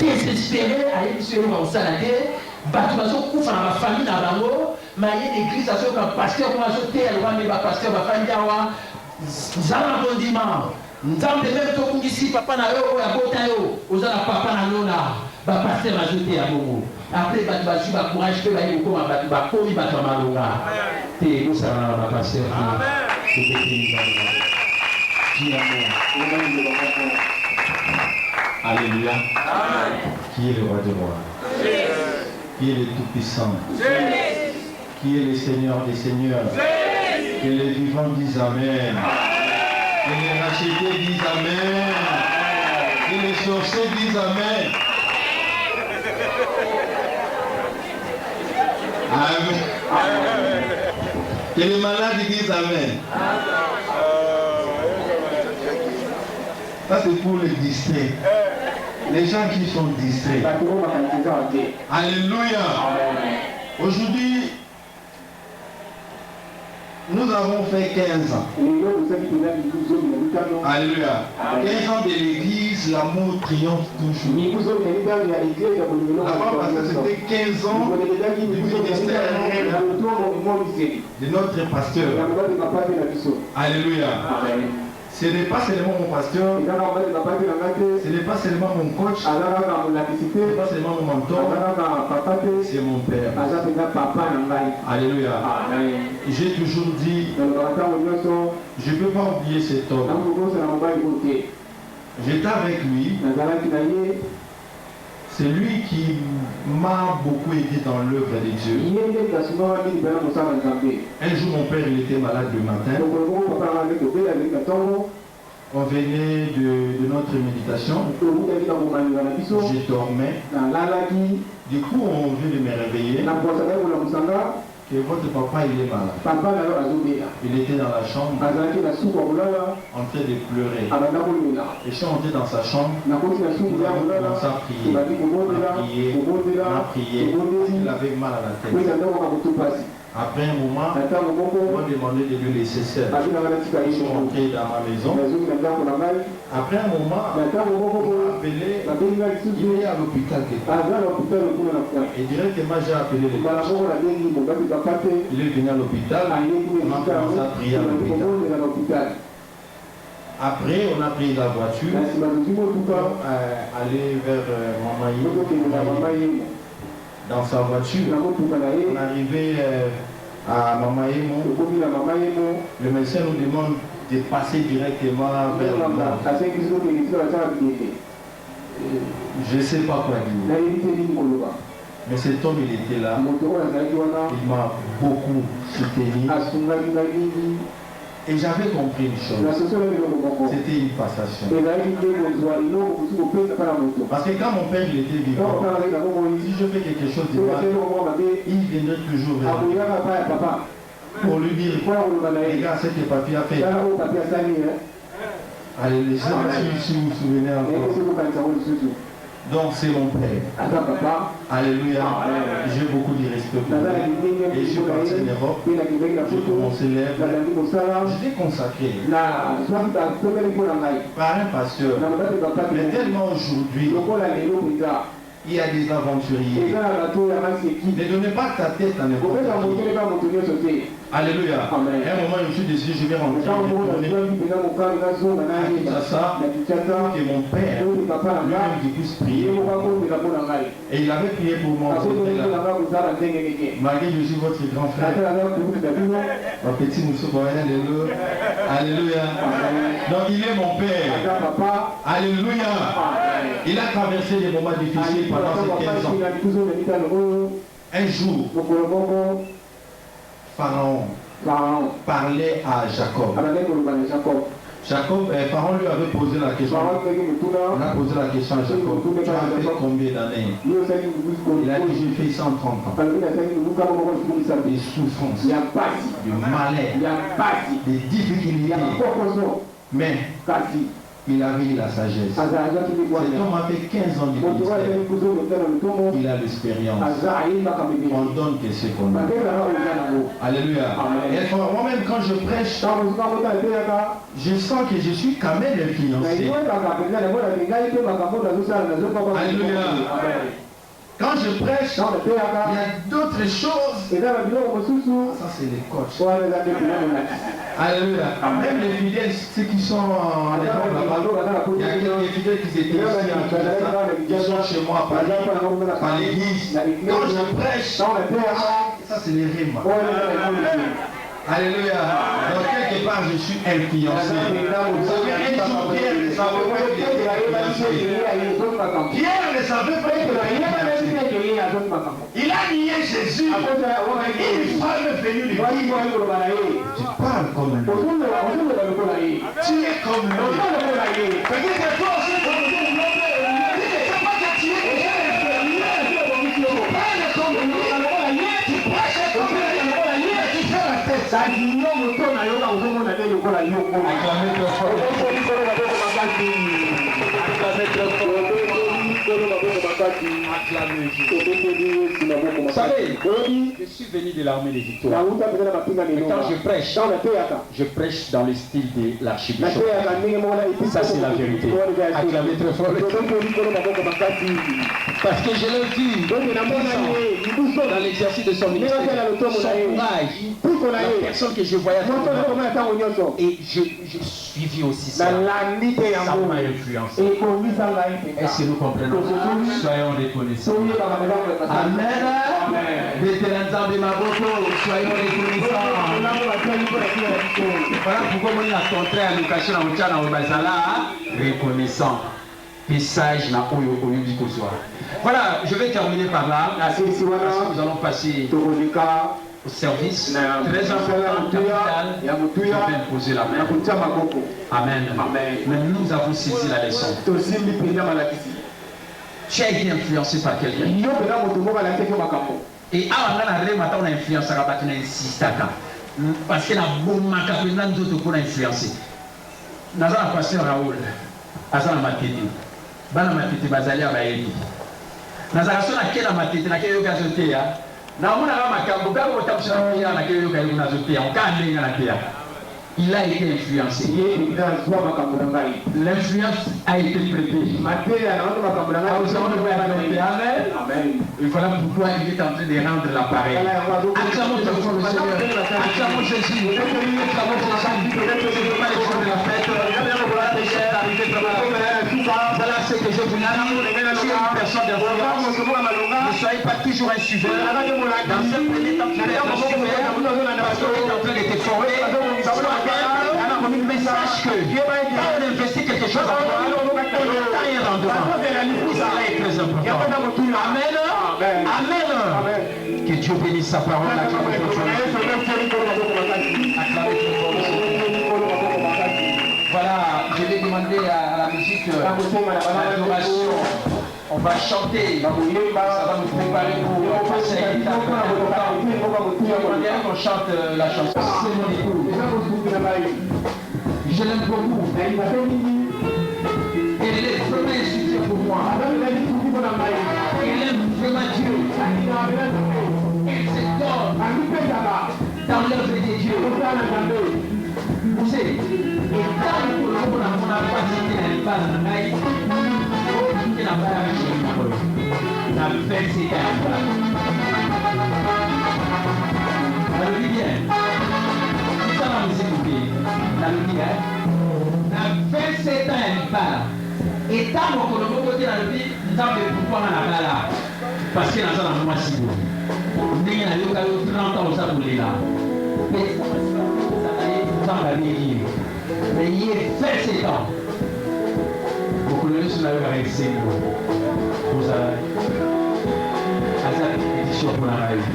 Désespéré, à l'église, on va s'arrêter. Batubazo kufa na famille na bango, mais l'église a ce que pasteur comme a sauté, elle va mettre pasteur va famille awa. Nzamba bondima nzambe même to kungisi papa na yo ya bota yo ozala papa na lona ba pasteur ajouter ya bongo après ba basu ba courage pe ba yi ko ba ba komi ba malonga te ko sala ba pasteur Alléluia. Qui est le roi des rois? Qui est le tout-puissant? Qui est le Seigneur des seigneurs? Que les vivants disent Amen. Que les rachetés disent Amen. Que les sorciers disent Amen. Amen. Que les malades disent Amen. Ça c'est pour les distraits. Les gens qui sont distraits. Alléluia. Aujourd'hui, nous avons fait 15 ans. Alléluia. 15 ans de l'église, l'amour triomphe toujours. Avant, c'était 15 ans du ministère de notre pasteur. Alléluia. Ce n'est pas seulement mon pasteur, ce n'est pas seulement mon coach, ce n'est pas seulement mon mentor, c'est mon père. Alléluia. J'ai toujours dit, je ne peux pas oublier cet homme. J'étais avec lui. C'est lui qui m'a beaucoup aidé dans l'œuvre de Dieu. Un jour, mon père il était malade le matin. On venait de notre méditation. Je dormais. Du coup, on vient de me réveiller. Que votre papa il est malade. Il était dans la chambre en train de pleurer. Et je suis entré dans sa chambre. Nous avons commencé à prier. On a prié. Il avait mal à la tête. Après un moment, on m'a demandé de lui laisser seul. Je suis rentré dans ma maison. Après un moment, on m'a appelé. Il est à l'hôpital. Et directement, j'ai appelé le coach. Il est venu à l'hôpital. On a commencé à prier à l'hôpital. Après, on a pris la voiture pour aller vers Mamaï. Dans sa voiture, on est arrivé à Mamaïmo. Le médecin nous demande de passer directement vers le nord. Je ne sais pas quoi dire. Mais cet homme, il était là. Il m'a beaucoup soutenu. Et j'avais compris une chose. C'était une passation. Parce que quand mon père il était vivant, si je fais quelque chose de mal, il viendrait toujours vers moi. pour lui dire, regarde ce que papi a fait. Alléluia, si vous vous souvenez encore. Donc c'est mon père. Alléluia. J'ai beaucoup de respect pour lui. Et je suis parti en Europe. J'ai commencé l'œuvre. J'étais consacré par un pasteur. Mais tellement aujourd'hui, il y a des aventuriers. Ne donnez pas ta tête à n'importe qui. Alléluia. À un moment, je me suis décidé, je vais rentrer. Ça, que mon père lui-même qui puisse prier. Et il avait prié pour moi. Malgré que je suis votre grand frère. Ma petite Moussou, alléluia. Donc il est mon père. Alléluia. Il a traversé des moments difficiles pendant ces 15 ans. Un jour, Pharaon parlait à Jacob. Pharaon lui avait posé la question. On a posé la question à Jacob. Tu as fait combien d'années? Il a dit, j'ai fait 130 ans. Des souffrances, du malheur, des difficultés. Mais il a eu la sagesse. Cet homme a fait 15 ans de ministère. Il a l'expérience. On donne que ce qu'on a. Alléluia. Et moi-même, quand je prêche, je sens que je suis quand même influencé. Alléluia. Quand je prêche, il y a d'autres choses. Ça, c'est les coachs. Alléluia. Même les fidèles, ceux qui sont en Europe là-bas, il y a quelques fidèles qui étaient ici, ils sont chez moi par l'église. Quand je prêche, ça, c'est les rimes. Alléluia. Donc, quelque part, je suis influencé. Vous savez, un jour, Pierre ne savait pas qu'il était influencé. Pierre ne savait pas qu'il était influencé. Il a nié Jésus. Une femme est venue lui dire, tu parles comme lui. Tu es comme lui. Peut-être que toi aussi, tu ne sais pas que tu es influencé. Tu parles comme lui. Tu prêches comme lui. Tu fais la tête. Vous savez, je suis venu de l'armée des victoires. Et quand je prêche dans le style de l'archibishop. Ça, c'est la vérité. Acclamez très fort. Parce que je l'ai vu dans l'exercice de son ministère, son courage, la personne que je voyais, et je suivis aussi ça. Ça m'a influencé. Est-ce que nous comprenons? Soyons reconnaissants. Amen. Vétérans de Maboko, soyons reconnaissants. Voilà pourquoi on a contraire à l'éducation à Mouchana au Bazala, reconnaissant. Message na oyo oyobi kozwa. Voilà, je vais terminer par là. Parce que nous allons passer au service très important, capital. Je vais poser la main. Amen. Mais nous avons saisi la leçon. Tu as été influencé par quelqu'un. Et avant on a influencé parce que la bonne marque nous a influencé. Nous avons passé Raoul, Azana Matete. Bana Matete Bazalia Baeli. Nous avons passé la Matete, la Kayogazotea. Nous avons il a été influencé. L'influence a été prêtée. Et voilà pourquoi il est en train de rendre l'appareil. Acclamons le Seigneur. Acclamons Jésus. Acclamons Jésus. Pas les jours de la fête. Voilà ce que je vous dis. Si une personne d'influence, ne soyez pas toujours un suiveur. Dans ce premier temps, tu es un suiveur. Parce qu'on est en train de te former. Mais sache que quand on investit quelque chose en toi, on a un rendement. Ça est très important. Amen. Amen. Que Dieu bénisse sa parole. Voilà, je vais demander à la musique l'adoration. On On va chanter. Ça va nous préparer pour passer à l'étape. On dirait qu'on chante la chanson. C'est mon épouse. Je l'aime beaucoup. Elle est vraiment insuffisante pour moi. Elle aime vraiment Dieu. Elle se donne dans l'œuvre de Dieu. Vous savez, et tant que l'on n'a pas cité les bases de Naï, qui n'a pas arraché le parole, n'a fait citer les bases. Ça le dit bien. C'est ça la musique, ça le dit bien. N'a fait citer les bases. Et tant que l'on n'a pas dit la vie, tant que pourquoi on a là, parce qu'il y a ça dans le mois si beau. On est à 30 ans, ça pour les là. Mais il est fait ces temps. Beaucoup de gens sont avec ces mots. Pour ça, à sa pétition pour la raille.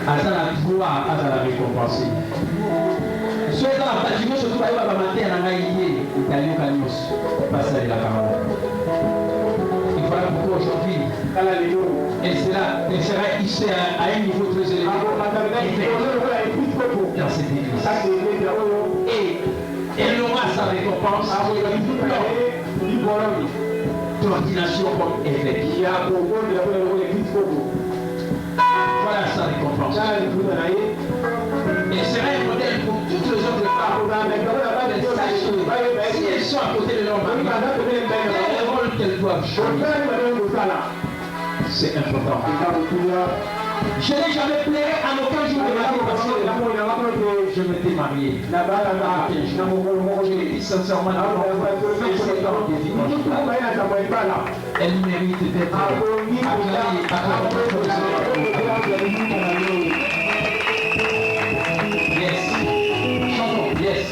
À sa la gloire, à sa la récompenser. Soit dans la bâtiment, surtout à la matin, à la raille, Italien Canos, passe à la parole. Il voilà pourquoi aujourd'hui, elle sera ici à un niveau très élevé. Dans cette église. Et elle aura sa récompense d'ordination comme évêque. Voilà sa récompense. Elle sera un modèle pour toutes les autres femmes. Si elles sont à côté de leur mari, quel rôle qu'elles doivent jouer. C'est important. Je n'ai jamais pleuré à aucun jour de ma vie parce que je m'étais marié. Je l'ai dit sincèrement, elle mérite d'être acclamée. Yes. Chantons, yes.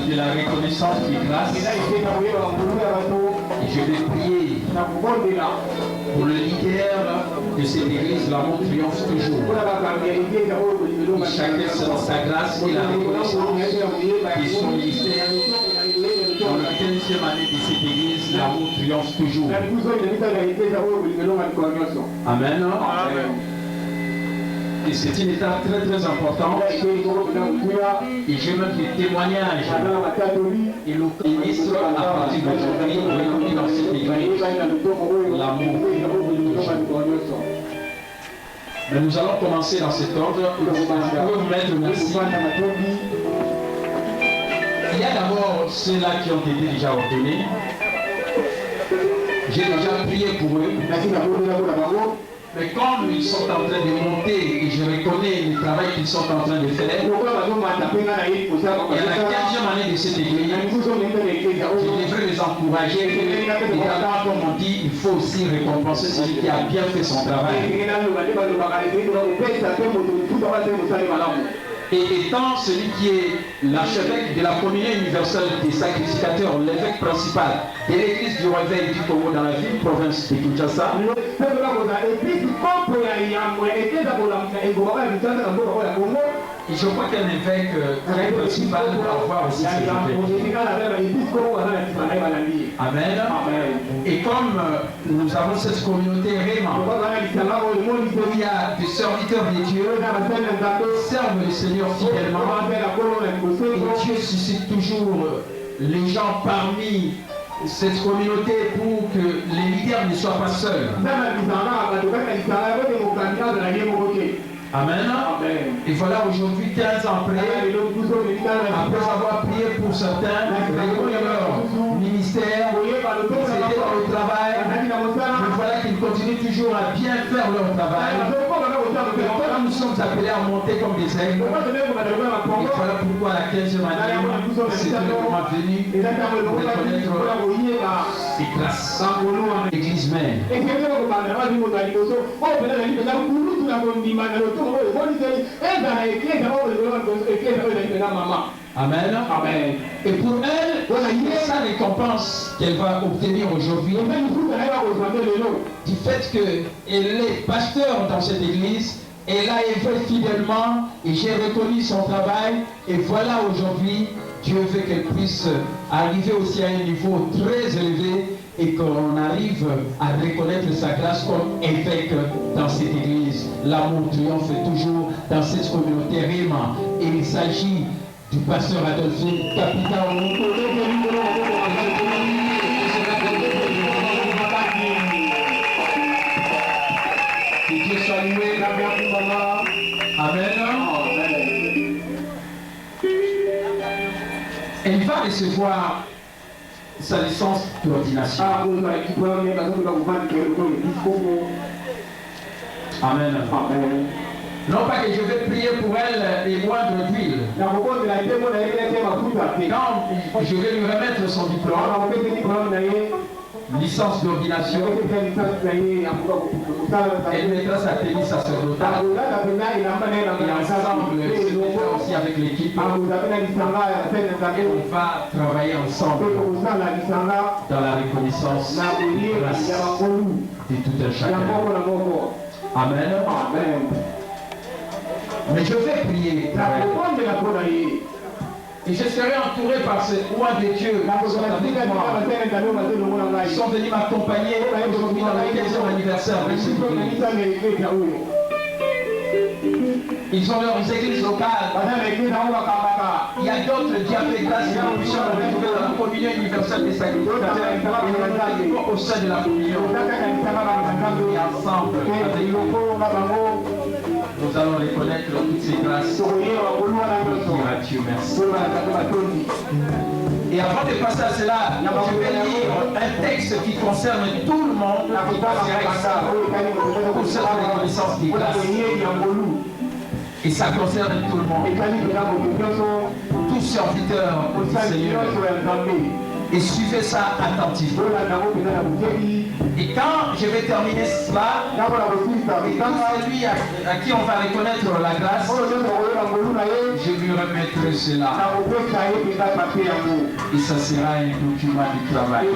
de la reconnaissance des grâces. Et je vais prier pour le leader de cette église, l'amour triomphe toujours. Et chacun selon sa grâce et la reconnaissance de son ministère. Dans la 15e année de cette église, l'amour triomphe toujours. Amen. Et c'est une étape très très importante. Et je veux des témoignages. Et le ministre, à partir d'aujourd'hui, réunis dans cette église, l'amour. Mais nous allons commencer dans cet ordre. Je peux vous mettre merci. Il y a d'abord ceux-là qui ont été déjà ordonnés. J'ai déjà prié pour eux. Mais comme ils sont en train de monter et je reconnais le travail qu'ils sont en train de faire, il y a la 15e année de cette église, je devrais les encourager. Et d'abord, comme on dit, il faut aussi récompenser celui qui a bien fait son travail. Et étant celui qui est l'archevêque de la communion universelle des sacrificateurs, l'évêque principal de l'église du réveil du Congo dans la ville province de Kinshasa, et je crois qu'un évêque très principal doit avoir aussi ses évêques. Amen. Et comme nous avons cette communauté Réma, il y a des serviteurs de Dieu qui servent le Seigneur fidèlement. Et Dieu suscite toujours les gens parmi cette communauté pour que les leaders ne soient pas seuls. Amen. Et voilà aujourd'hui 15 ans après avoir prié pour certains, reconnaître leur ministère, c'était dans le travail, mais voilà qu'ils continuent toujours à bien faire leur travail. Et comme nous sommes appelés à monter comme des aigles, et voilà pourquoi la 15e année, c'est le moment venu pour reconnaître ses grâces. Église mère. Amen. Amen. Et pour elle, c'est sa récompense qu'elle va obtenir aujourd'hui du fait qu'elle est pasteur dans cette église. Elle a œuvré fidèlement et j'ai reconnu son travail. Et voilà aujourd'hui, Dieu veut qu'elle puisse arriver aussi à un niveau très élevé et qu'on arrive à reconnaître sa grâce comme évêque dans cette église. L'amour triomphe toujours dans cette communauté Réma. Et il s'agit du pasteur Adolphine, capitaine. Que Dieu soit loué. Amen. Elle va recevoir sa licence d'ordination. Amen. Non pas que je vais prier pour elle et moindre d'huile. Non, je vais lui remettre son diplôme. Licence d'ordination. Elle mettra sa tenue sacerdotale. Et ensemble, aussi avec l'équipe, on va travailler ensemble dans la reconnaissance de tout un chacun. Amen. Amen. Mais je vais prier. Et je serai entouré par ces rois de Dieu qui sont avec moi. Ils sont venus m'accompagner aujourd'hui dans le 15e anniversaire de cette église. Ils ont leurs églises locales. Il y a d'autres diables grâce et puissants qu'on retrouver dans la communion universelle des sacrificateurs au sein de la communion. Et ensemble, avec nous, nous allons reconnaître toutes ces grâces. Dire à Dieu merci. Et avant de passer à cela, je vais lire un texte qui concerne tout le monde pour cette reconnaissance des grâces. Et ça concerne tout le monde. Tous serviteurs du Seigneur. Et suivez ça attentivement. Et quand je vais terminer cela, et quand celui à qui on va reconnaître la grâce, je lui remettrai cela. Et ça sera un document du travail.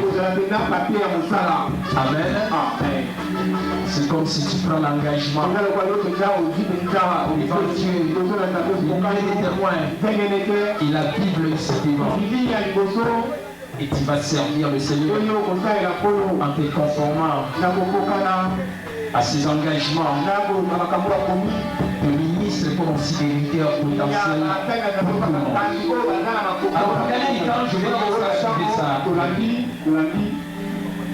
Amen. C'est comme si tu prends l'engagement. Et la Bible c'est devant. Et tu vas servir le Seigneur en te conformant à ses engagements de ministre comme aussi des leaders potentiels. Alors, quand je vais dire ça,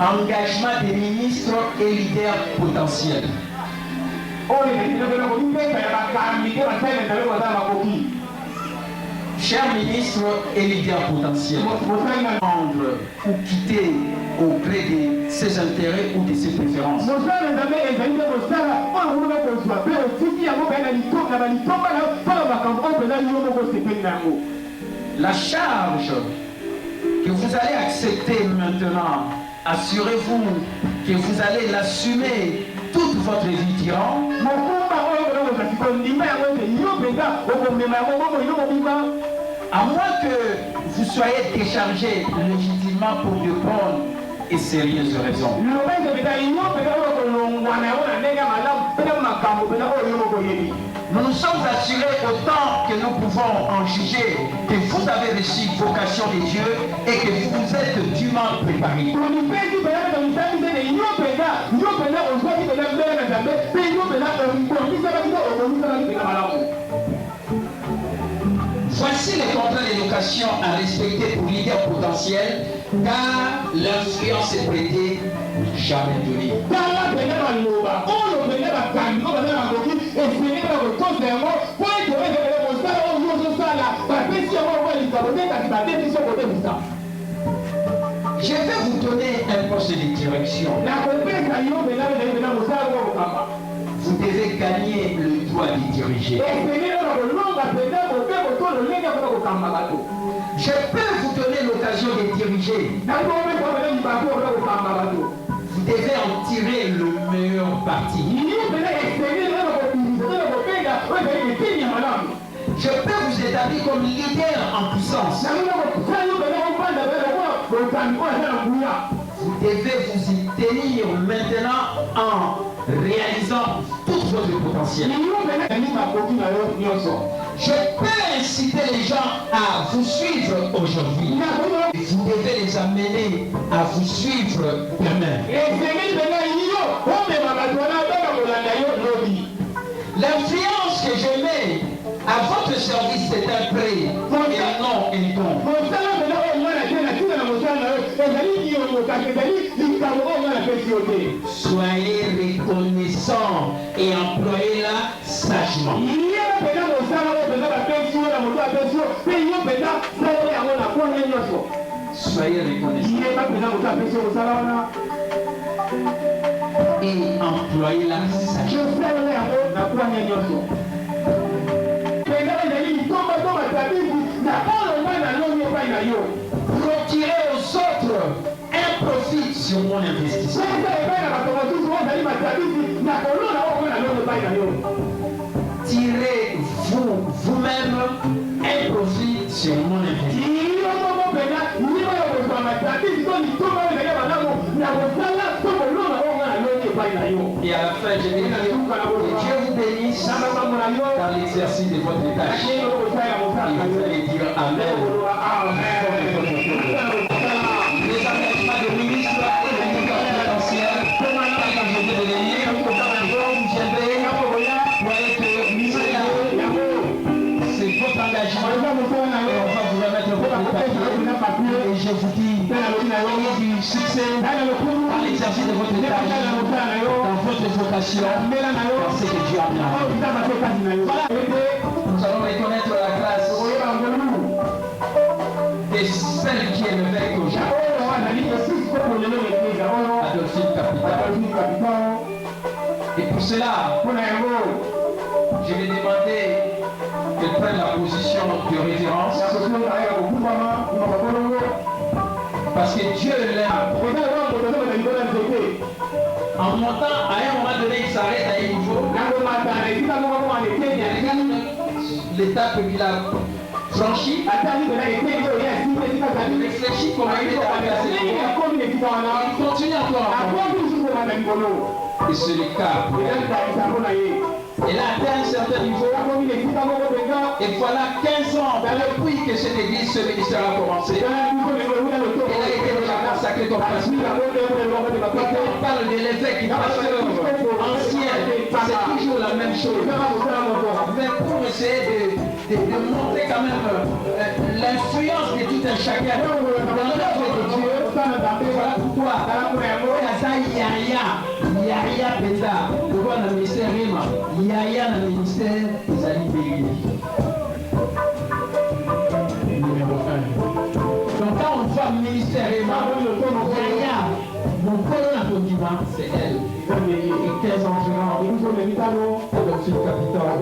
engagement des ministres et leaders potentiels. Chers ministres et leaders potentiels, prendre ou quitter au gré de ses intérêts ou de ses préférences. La charge que vous allez accepter maintenant, assurez-vous que vous allez l'assumer toute votre vie durant. À moins que vous soyez déchargé légitimement pour de bonnes et sérieuses raisons. Nous nous sommes assurés autant que nous pouvons en juger que vous avez reçu vocation de Dieu et que vous êtes dûment préparés. Voici les contrats de location à respecter pour leaders potentiels, car l'influence est prêtée, jamais donnée. Je vais vous donner un poste de direction. Vous devez gagner le droit de diriger. Je peux vous donner l'occasion de diriger. Vous devez en tirer le meilleur parti. Je peux vous établir comme leader en puissance. Vous devez vous y tenir maintenant en réalisant tout votre potentiel. Je peux inciter les gens à vous suivre aujourd'hui. Vous devez les amener à vous suivre demain. L'influence que je mets à votre service est un prêt et un nom et un don. Soyez reconnaissants et employez-la sagement. Soyez reconnaissants et employez-la sagement. Retirez aux autres un profit sur mon investissement. Tirez vous-même un profit sur mon investissement. Et à la fin, je vais dire que Dieu vous bénisse dans l'exercice de votre tâche. Et vous allez dire Amen. Les engagements de ministre et de leader potentiel, je vais les lire, vous viendrez, voyez que c'est votre engagement. Et on va vous remettre votre papier. Et je vous dis, ayez du succès dans l'exercice de votre tâche, dans votre vocation, dans ce que Dieu a bien. Voilà. Nous allons reconnaître la grâce de celle qui est le mec au Japon. Adolphine Capital. Et pour cela, je vais demander qu'elle prenne la position de référence. Parce que Dieu l'aime. En montant, à un moment donné, il s'arrête à un niveau. L'étape qu'il a franchi, il réfléchit comment il est arrivé à cette étape. Il continue encore. Et c'est le cas. Il a atteint un certain niveau. Et voilà 15 ans depuis que cette église, ce ministère a commencé. Il a été déjà consacré comme pasteur. Quand on parle de l'évêque du pasteur ancien, c'est toujours la même chose. Mais pour essayer de montrer quand même l'influence de tout un chacun dans l'œuvre de Dieu, voilà pourquoi Yaya Penda, le roi dans le ministère Rima, Yaya dans le ministère des Alibélis. Numéro 1. Donc quand on voit le ministère Rima, Yaya, mon colonne continent, c'est elle. Et 15 ans durant, adoption capitale.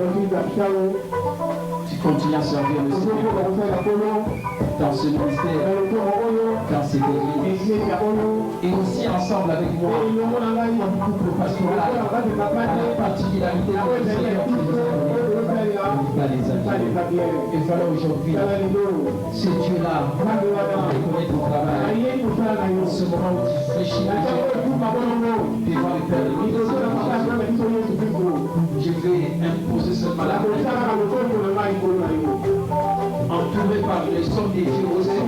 Tu continues à servir le Seigneur dans ce ministère, dans ces églises. Et aussi ensemble avec moi, en couple pastoral, la particularité de Seigneur qui va les appuyer. Et voilà aujourd'hui, ces dieux-là reconnaissent ton travail. En ce moment où tu fléchis devant le Père de l'Église, je vais imposer seulement la entouré par les sommes des dieux aussi.